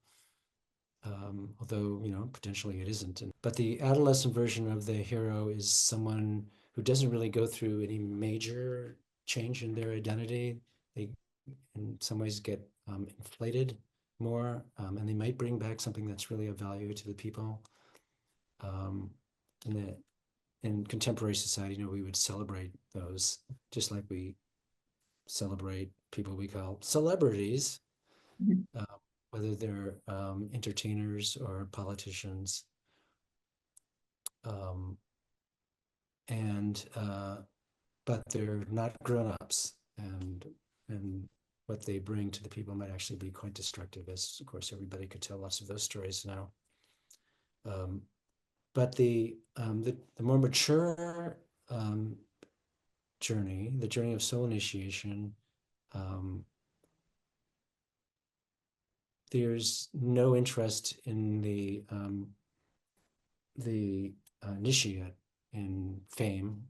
Although, potentially it isn't. But the adolescent version of the hero is someone who doesn't really go through any major change in their identity. They, in some ways, get inflated more, and they might bring back something that's really of value to the people. And in contemporary society, we would celebrate those just like we celebrate people we call celebrities, Mhm. uh, whether they're entertainers or politicians. Um, and but they're not grown-ups, and what they bring to the people might actually be quite destructive, as of course everybody could tell lots of those stories now. But the more mature journey, the journey of soul initiation, um, there's no interest in the initiate in fame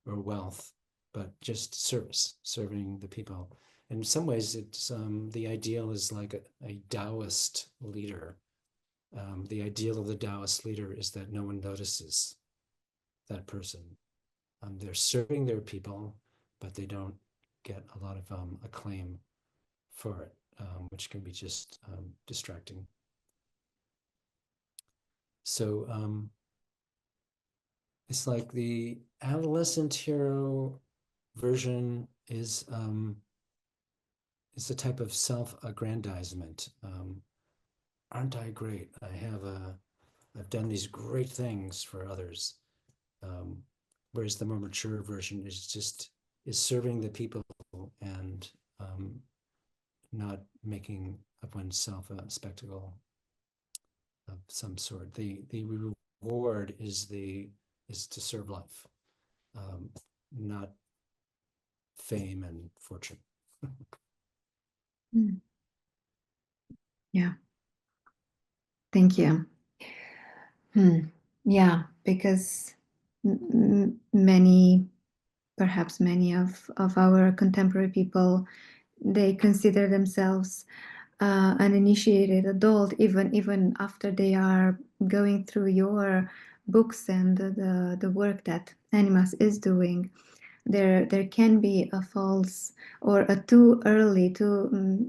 or wealth, but just service, serving the people. In some ways, it's the ideal is like a Taoist leader. The ideal of the Taoist leader is that no one notices that person. They're serving their people, but they don't get a lot of acclaim for it, which can be just distracting. So it's like the adolescent hero version is a type of self-aggrandizement. Aren't I great? I've done these great things for others. Um, Whereas the more mature version is serving the people and not making of oneself a spectacle of some sort. The reward is to serve life, not fame and fortune. Mm. Yeah, thank you. Yeah, because many, perhaps many of our contemporary people, they consider themselves an initiated adult, even after they are going through your books and the work that Animas is doing. There can be a false or a too early, too mm,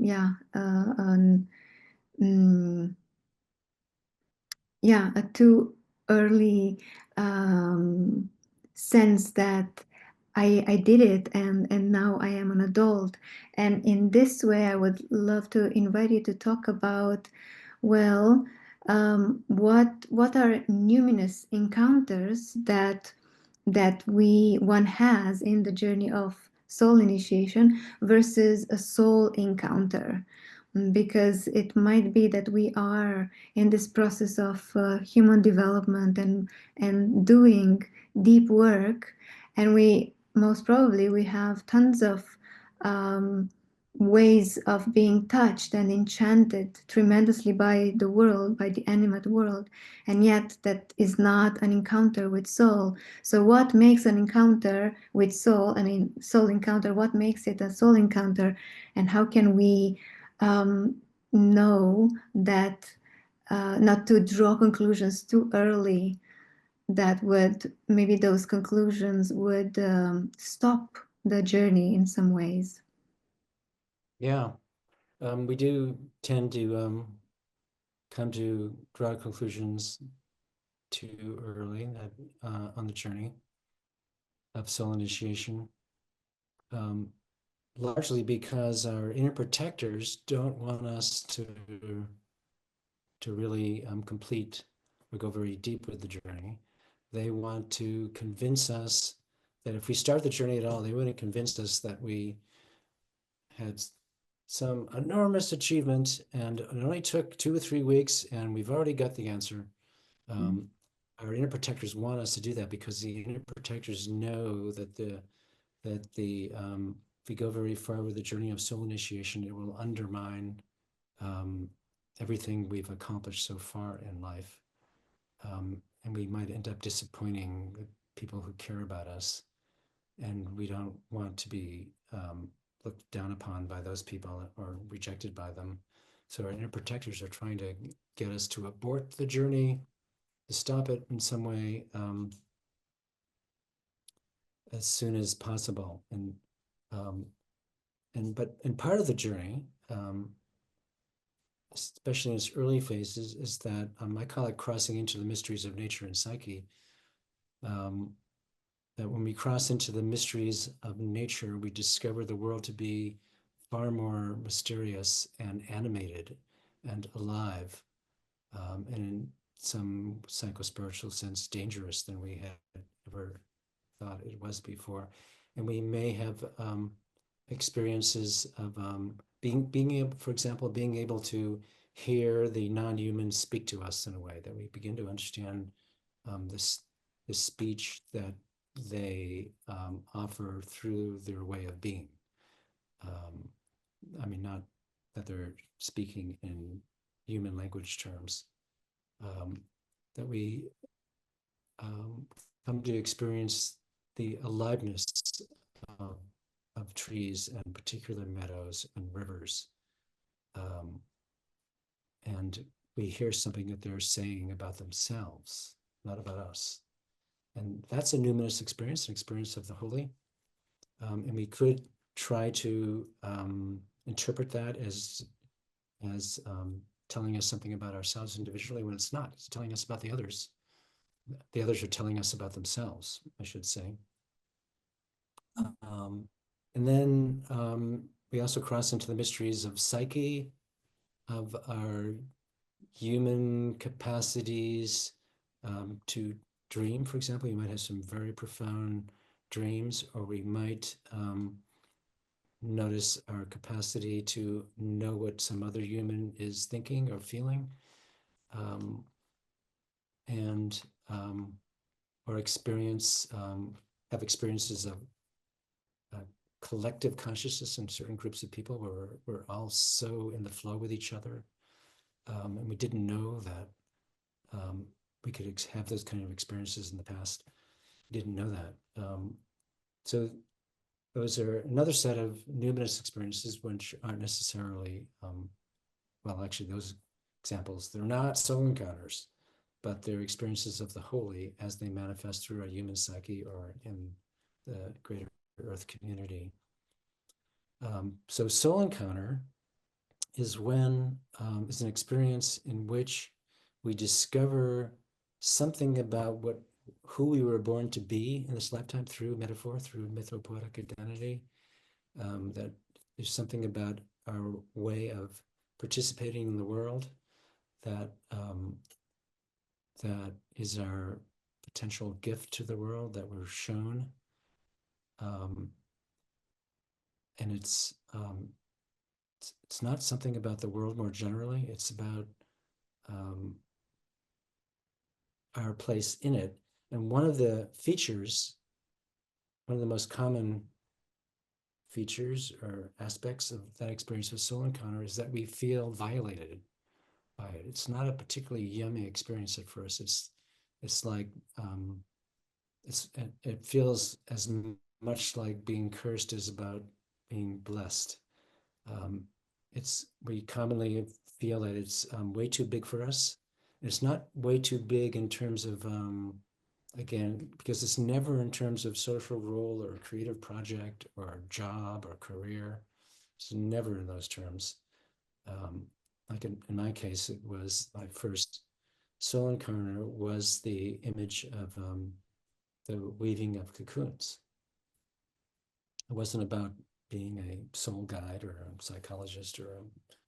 yeah, a too early sense that I did it and now I am an adult. And in this way, I would love to invite you to talk about, well, what are numinous encounters that one has in the journey of soul initiation versus a soul encounter. Because it might be that we are in this process of human development and doing deep work, and we most probably we have tons of um, ways of being touched and enchanted tremendously by the world, by the animate world, and yet that is not an encounter with soul. So what makes an encounter with soul, I mean soul encounter, what makes it a soul encounter, and how can we know that not to draw conclusions too early that would maybe those conclusions would stop the journey in some ways. Yeah, we do tend to come to draw conclusions too early on the journey of soul initiation, largely because our inner protectors don't want us to really complete or go very deep with the journey. They want to convince us that if we start the journey at all, they want to convince us that we had some enormous achievement and it only took 2 or 3 weeks and we've already got the answer. Mm. Our inner protectors want us to do that because the inner protectors know that if we go very far with the journey of soul initiation, it will undermine um, everything we've accomplished so far in life. And we might end up disappointing the people who care about us. And we don't want to be looked down upon by those people or rejected by them. So our inner protectors are trying to get us to abort the journey, to stop it in some way as soon as possible. Um, and part of the journey, especially in its early phases, is that I call it crossing into the mysteries of nature and psyche. that when we cross into the mysteries of nature, we discover the world to be far more mysterious and animated and alive, and in some psychospiritual sense, dangerous than we had ever thought it was before. And we may have experiences of being able, for example, being able to hear the non-humans speak to us in a way that we begin to understand this speech that they offer through their way of being. I mean, not that they're speaking in human language terms, that we come to experience the aliveness of, of trees and particular meadows and rivers. And we hear something that they're saying about themselves, not about us. And that's a numinous experience, an experience of the holy. And we could try to interpret that as telling us something about ourselves individually when it's not. It's telling us about the others. The others are telling us about themselves, I should say. And then we also cross into the mysteries of psyche, of our human capacities to dream, for example. You might have some very profound dreams, or we might notice our capacity to know what some other human is thinking or feeling, and or have experiences of collective consciousness in certain groups of people where we're all so in the flow with each other, and we didn't know that we could have those kind of experiences in the past. We didn't know that. So those are another set of numinous experiences which aren't necessarily, well, actually those examples, they're not soul encounters, but they're experiences of the holy as they manifest through our human psyche or in the greater earth community. So soul encounter is is an experience in which we discover something about who we were born to be in this lifetime through metaphor, through mythopoetic identity. That there's something about our way of participating in the world that that is our potential gift to the world that we're shown. And it's not something about the world more generally. It's about our place in it. And one of the most common features or aspects of that experience of soul encounter is that we feel violated by it. It's not a particularly yummy experience at first. It's like it feels as much like being cursed as about being blessed. We commonly feel that it's way too big for us. It's not way too big in terms of again, because it's never in terms of social role or creative project or job or career. It's never in those terms. Like in my case, it was my first soul encounter was the image of the weaving of cocoons. It wasn't about being a soul guide or a psychologist or a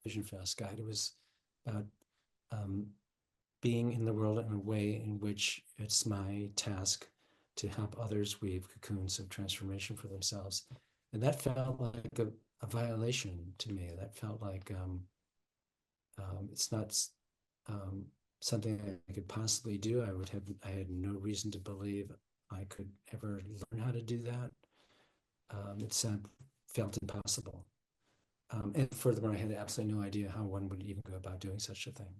vision fast guide. It was about being in the world in a way in which it's my task to help others weave cocoons of transformation for themselves. And that felt like a violation to me. That felt like it's not something I could possibly do. I had no reason to believe I could ever learn how to do that. It felt impossible. And furthermore, I had absolutely no idea how one would even go about doing such a thing.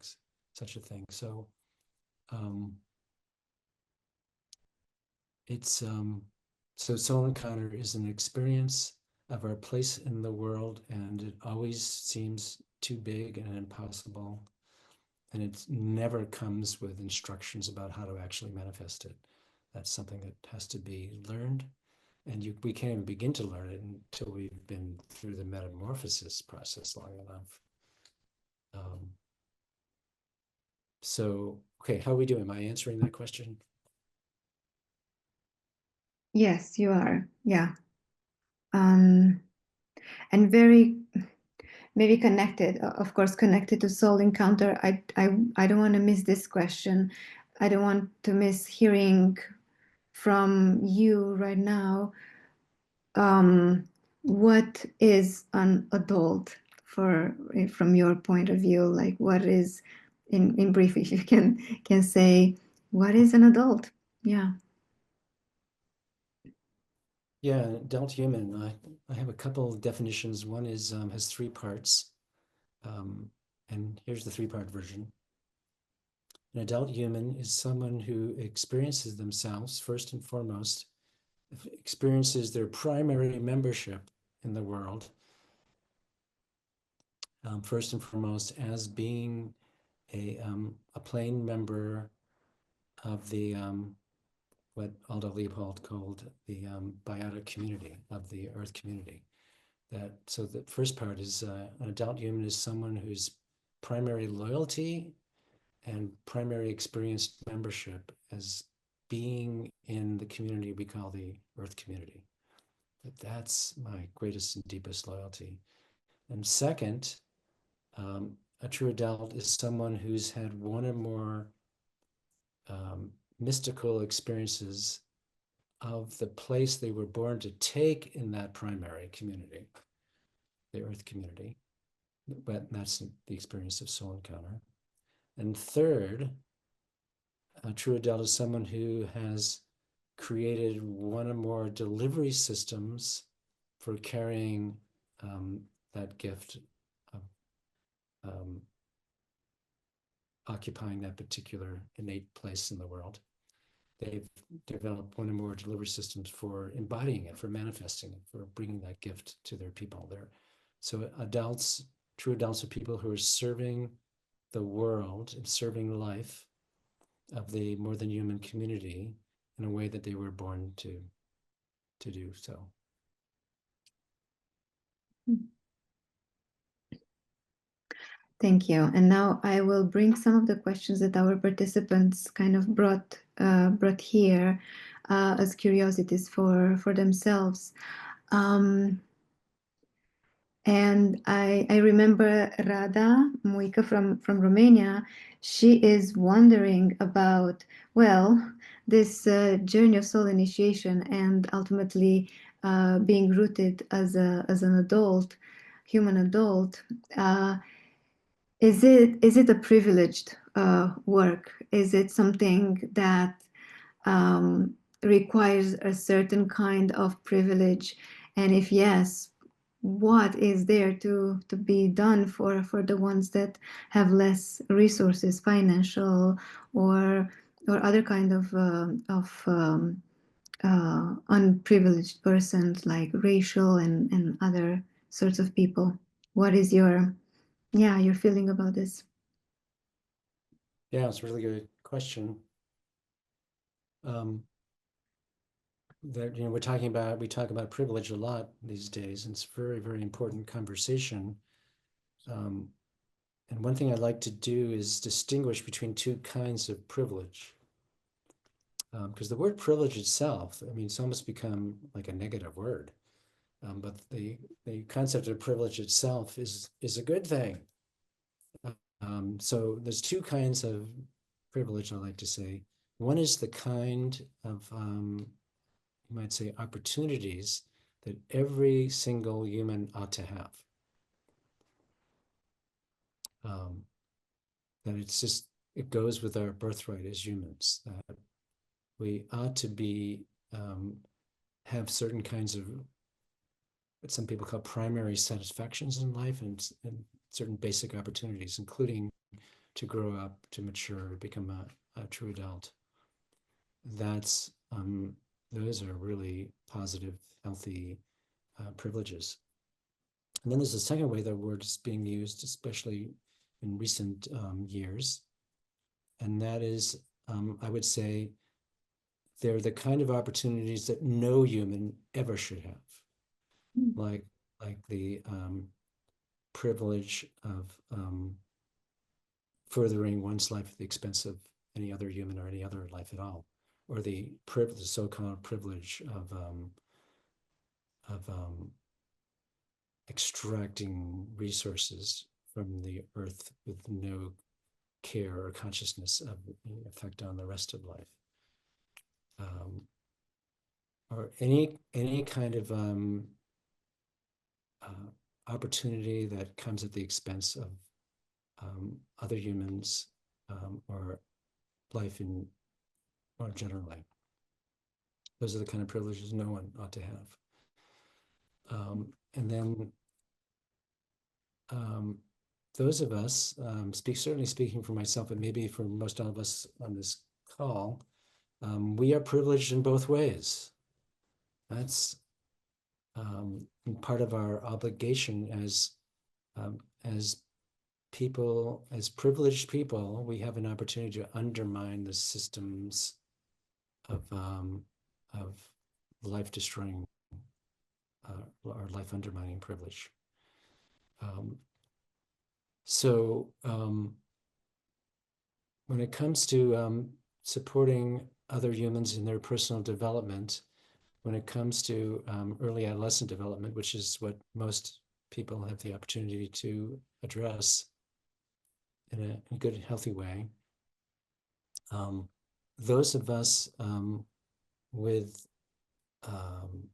So so soul encounter is an experience of our place in the world, and it always seems too big and impossible. And it never comes with instructions about how to actually manifest it. That's something that has to be learned. And we can't even begin to learn it until we've been through the metamorphosis process long enough. So, okay, how are we doing? Am I answering that question? Yes, you are. Yeah. Um, and very maybe connected, of course, connected to soul encounter. I don't want to miss this question. I don't want to miss hearing from you right now. What is an adult for from your point of view? Like, what is, in brief, if you can say, what is an adult? Yeah. Yeah, adult human. I have a couple of definitions. One is has three parts, and here's the three-part version. An adult human is someone who experiences themselves first and foremost, experiences their primary membership in the world, first and foremost as being a plain member of the what Aldo Leopold called the biotic community of the Earth community. So the first part is an adult human is someone whose primary loyalty and primary experienced membership as being in the community we call the Earth community. That's my greatest and deepest loyalty. And second, a true adult is someone who's had one or more mystical experiences of the place they were born to take in that primary community, the Earth community. But that's the experience of soul encounter. And third, a true adult is someone who has created one or more delivery systems for carrying that gift of occupying that particular innate place in the world. They've developed one or more delivery systems for embodying it, for manifesting it, for bringing that gift to their people there. So adults, true adults, are people who are serving the world and serving life of the more than human community in a way that they were born to do so. Thank you. And now I will bring some of the questions that our participants kind of brought here as curiosities for themselves. And I remember Rada Muica from Romania. She is wondering about, well, this journey of soul initiation and ultimately being rooted as an adult, human adult. Is it a privileged work? Is it something that requires a certain kind of privilege? And if yes, what is there to be done for the ones that have less resources, financial or other kind of unprivileged persons like racial and other sorts of people? What is your feeling about this? Yeah, it's a really good question. That we talk about privilege a lot these days, and it's a very, very important conversation. And one thing I'd like to do is distinguish between two kinds of privilege. Because the word privilege itself, I mean, it's almost become like a negative word. But the concept of privilege itself is a good thing. So there's two kinds of privilege, I like to say. One is the kind of, you might say, opportunities that every single human ought to have. That it goes with our birthright as humans, that we ought to be, have certain kinds of what some people call primary satisfactions in life and certain basic opportunities, including to grow up, to mature, to become a true adult. Those are really positive, healthy privileges. And then there's a second way the word is being used, especially in recent years, and that is, I would say, they're the kind of opportunities that no human ever should have, like the privilege of furthering one's life at the expense of any other human or any other life at all, or the so-called privilege of extracting resources from the earth with no care or consciousness of the effect on the rest of life, or any kind of opportunity that comes at the expense of other humans, or life in more generally. Those are the kind of privileges no one ought to have. And then those of us, certainly speaking for myself, but maybe for most of us on this call, we are privileged in both ways. That's part of our obligation as people, as privileged people. We have an opportunity to undermine the systems of life-destroying or life-undermining privilege. So when it comes to supporting other humans in their personal development, when it comes to early adolescent development, which is what most people have the opportunity to address in a good, healthy way, those of us with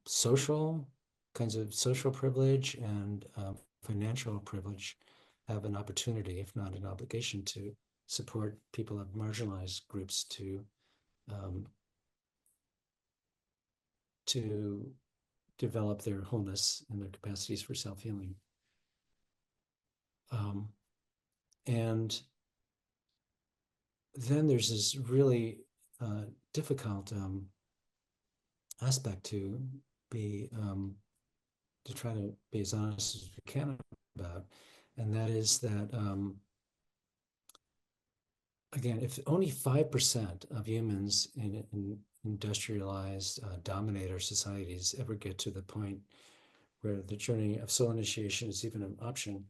social privilege and financial privilege have an opportunity, if not an obligation, to support people of marginalized groups to develop their wholeness and their capacities for self-healing. And then there's this really difficult aspect to try to be as honest as we can about, and that is that again, if only 5% of humans in industrialized dominator societies ever get to the point where the journey of soul initiation is even an option,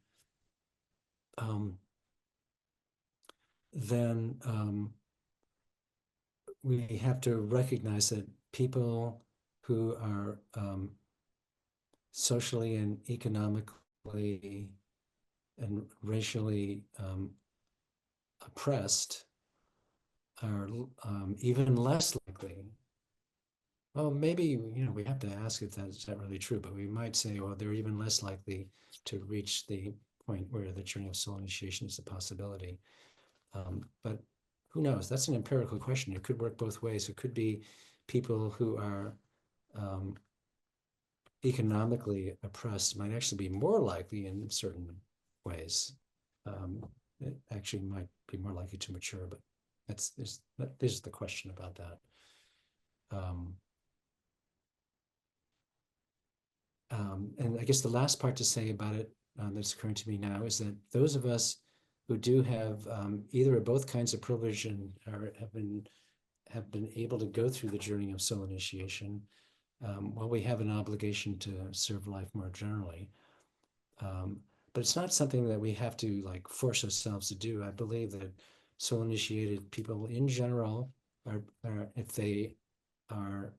then we have to recognize that people who are socially and economically and racially oppressed are even less likely. Well, maybe, we have to ask if that's not really true, but we might say, well, they're even less likely to reach the point where the journey of soul initiation is a possibility. But who knows? That's an empirical question. It could work both ways. It could be people who are economically oppressed might actually be more likely in certain ways. It actually might be more likely to mature, but there's the question about that. And I guess the last part to say about it that's occurring to me now is that those of us who do have either or both kinds of privilege and have been able to go through the journey of soul initiation, well, we have an obligation to serve life more generally. But it's not something that we have to force ourselves to do. I believe that soul initiated people in general are if they are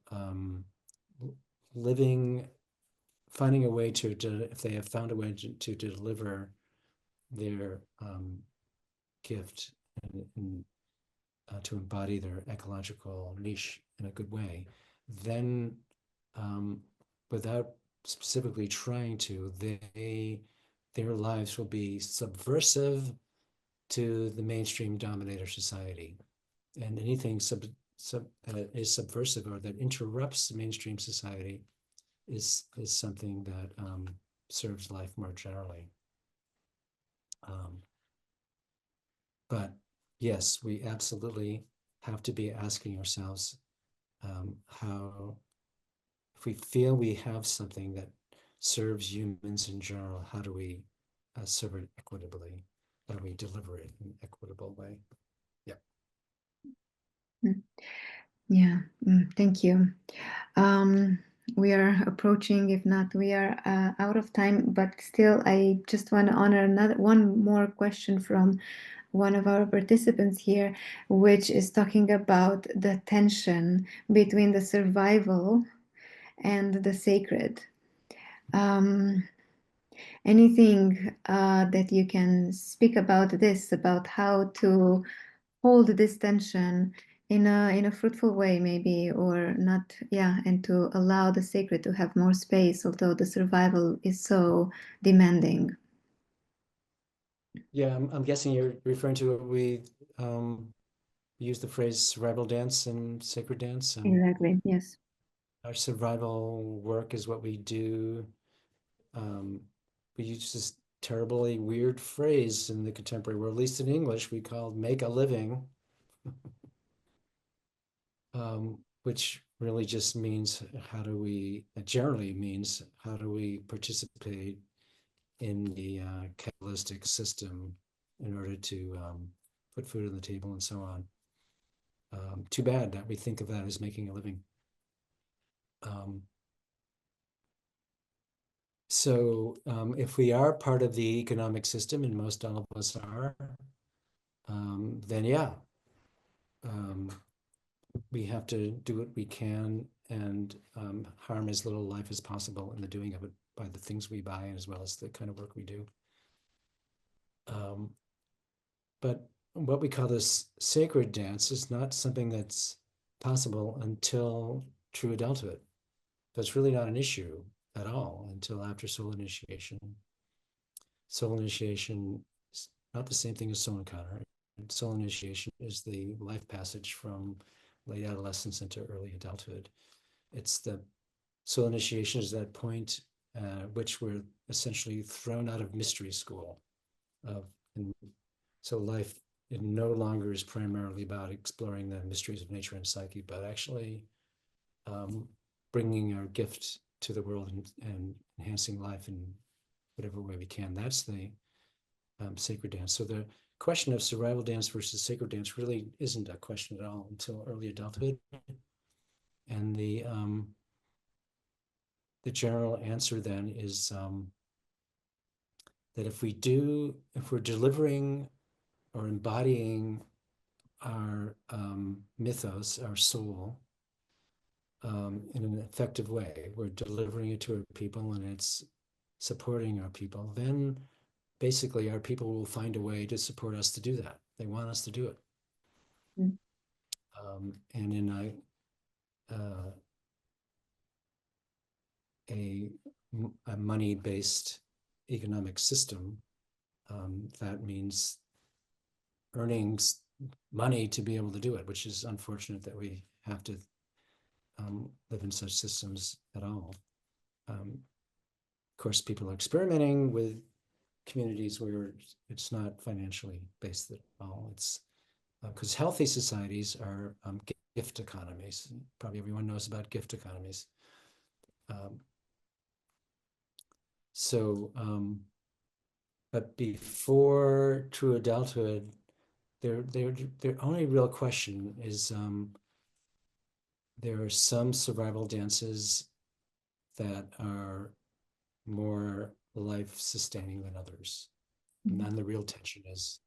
finding a way if they have found a way to deliver their gift and to embody their ecological niche in a good way, then without specifically trying to, their lives will be subversive to the mainstream dominator society. And anything that is subversive or that interrupts mainstream society is something that serves life more generally. But yes, we absolutely have to be asking ourselves how, if we feel we have something that serves humans in general, how do we serve it equitably? How do we deliver it in an equitable way? Yeah. Yeah, thank you. We are approaching, if not, we are out of time, but still, I just want to honor one more question from one of our participants here, which is talking about the tension between the survival and the sacred. Anything that you can speak about this, about how to hold this tension in a fruitful way, maybe, or not, yeah, and to allow the sacred to have more space, although the survival is so demanding. Yeah, I'm guessing you're referring to what we use the phrase survival dance and sacred dance. Exactly, yes. Our survival work is what we do. We use this terribly weird phrase in the contemporary world, at least in English, we call make a living, which really just means generally means how do we participate in the capitalistic system in order to put food on the table and so on. Too bad that we think of that as making a living. So if we are part of the economic system, and most all of us are, then yeah, we have to do what we can and harm as little life as possible in the doing of it by the things we buy as well as the kind of work we do. But what we call this sacred dance is not something that's possible until true adulthood. That's really not an issue at all until after soul initiation. Soul initiation is not the same thing as soul encounter. Soul initiation is the life passage from late adolescence into early adulthood. It's the soul initiation is that point which we're essentially thrown out of mystery school. And so life it no longer is primarily about exploring the mysteries of nature and psyche, but actually bringing our gift to the world and enhancing life in whatever way we can. That's the sacred dance. So the question of survival dance versus sacred dance really isn't a question at all until early adulthood. And the general answer then is that if we're delivering or embodying our mythos, our soul, in an effective way, we're delivering it to our people and it's supporting our people, then basically our people will find a way to support us to do that. They want us to do it. Mm. And in a money-based economic system, that means earning money to be able to do it, which is unfortunate that we have to live in such systems at all. Of course, people are experimenting with communities where it's not financially based at all. It's because healthy societies are gift economies. Probably everyone knows about gift economies. But before true adulthood, their only real question is there are some survival dances that are more life-sustaining than others. And then the real tension is,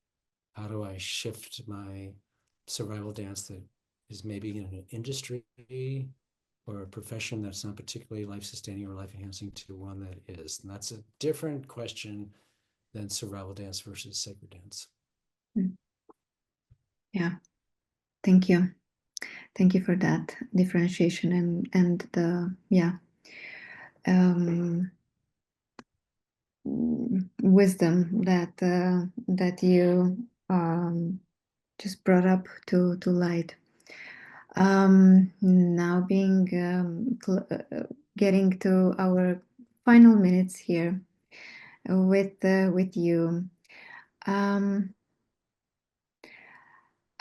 how do I shift my survival dance that is maybe in an industry or a profession that's not particularly life-sustaining or life-enhancing to one that is? And that's a different question than survival dance versus sacred dance. Yeah, thank you. Thank you for that differentiation and the, yeah, wisdom that you just brought up to light. Now getting to our final minutes here with you.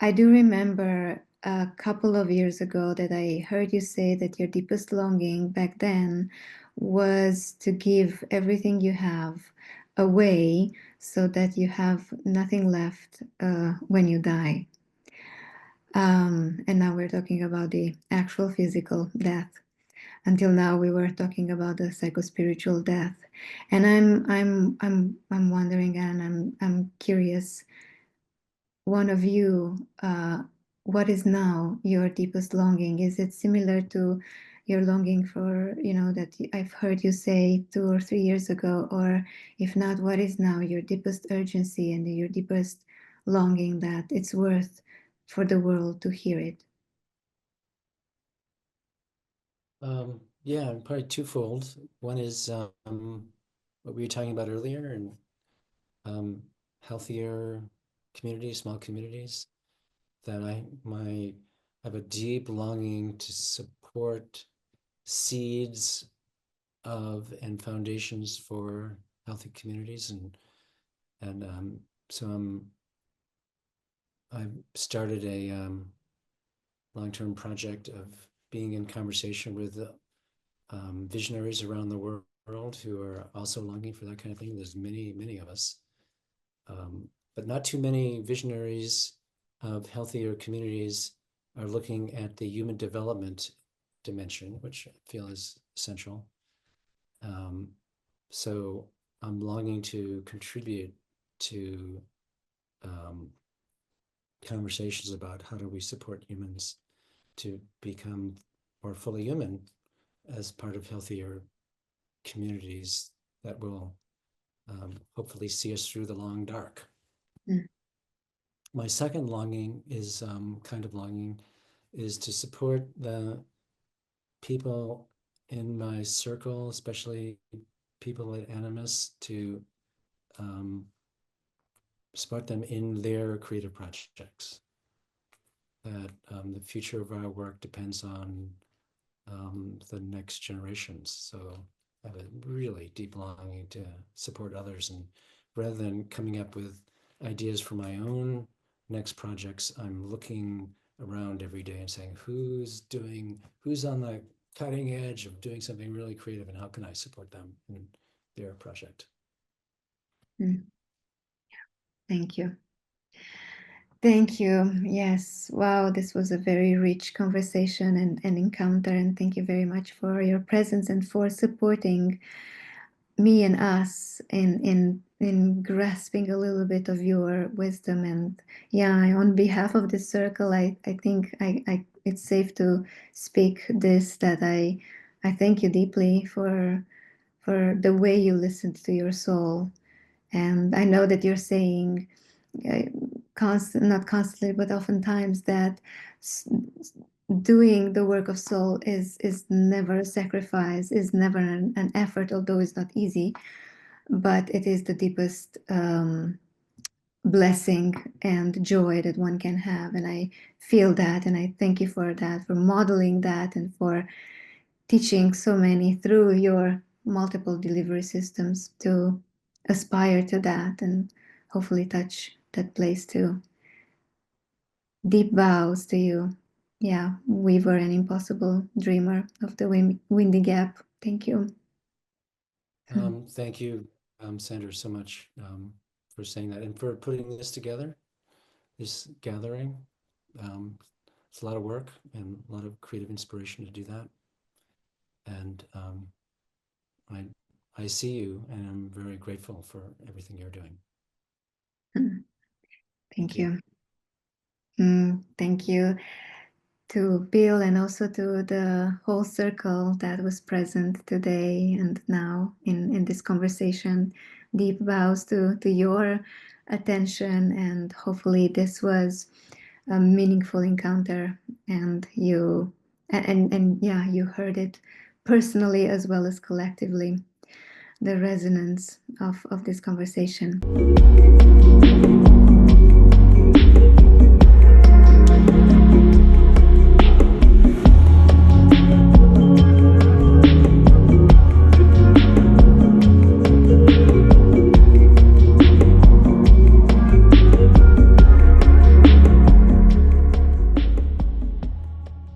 I do remember a couple of years ago that I heard you say that your deepest longing back then was to give everything you have away so that you have nothing left when you die. And now we're talking about the actual physical death. Until now, we were talking about the psychospiritual death, and I'm wondering, and I'm curious. one of you, what is now your deepest longing? Is it similar to your longing for, that I've heard you say 2 or 3 years ago? Or if not, what is now your deepest urgency and your deepest longing that it's worth for the world to hear it? Yeah, probably twofold. One is what we were talking about earlier, and healthier communities, small communities. That I have a deep longing to support seeds of and foundations for healthy communities, and so I've started a long-term project of being in conversation with visionaries around the world who are also longing for that kind of thing. There's many of us, but not too many visionaries of healthier communities are looking at the human development dimension, which I feel is essential. So I'm longing to contribute to conversations about how do we support humans to become more fully human as part of healthier communities that will hopefully see us through the long dark. Mm. My second longing is is to support the people in my circle, especially people at Animas, to support them in their creative projects. That the future of our work depends on the next generations. So I have a really deep longing to support others, and rather than coming up with ideas for my own next projects, I'm looking around every day and saying, who's on the cutting edge of doing something really creative, and how can I support them in their project? Mm. Thank you. Thank you. Yes. Wow, this was a very rich conversation and encounter. And thank you very much for your presence and for supporting me and us in grasping a little bit of your wisdom. And yeah, on behalf of the circle, I think I it's safe to speak this, that I thank you deeply for the way you listened to your soul. And I know that you're saying not constantly, but oftentimes, that doing the work of soul is never a sacrifice, is never an effort, although it's not easy, but it is the deepest blessing and joy that one can have. And I feel that, and I thank you for that, for modeling that, and for teaching so many through your multiple delivery systems to aspire to that and hopefully touch that place too. Deep bows to you. Yeah, weaver and impossible dreamer of the windy gap. Thank you. Thank you, Sandra, so much for saying that and for putting this together, this gathering. It's a lot of work and a lot of creative inspiration to do that. And I see you, and I'm very grateful for everything you're doing. Thank you. Thank you to Bill, and also to the whole circle that was present today and now in this conversation. Deep bows to your attention, and hopefully this was a meaningful encounter, and yeah, you heard it personally as well as collectively, the resonance of this conversation.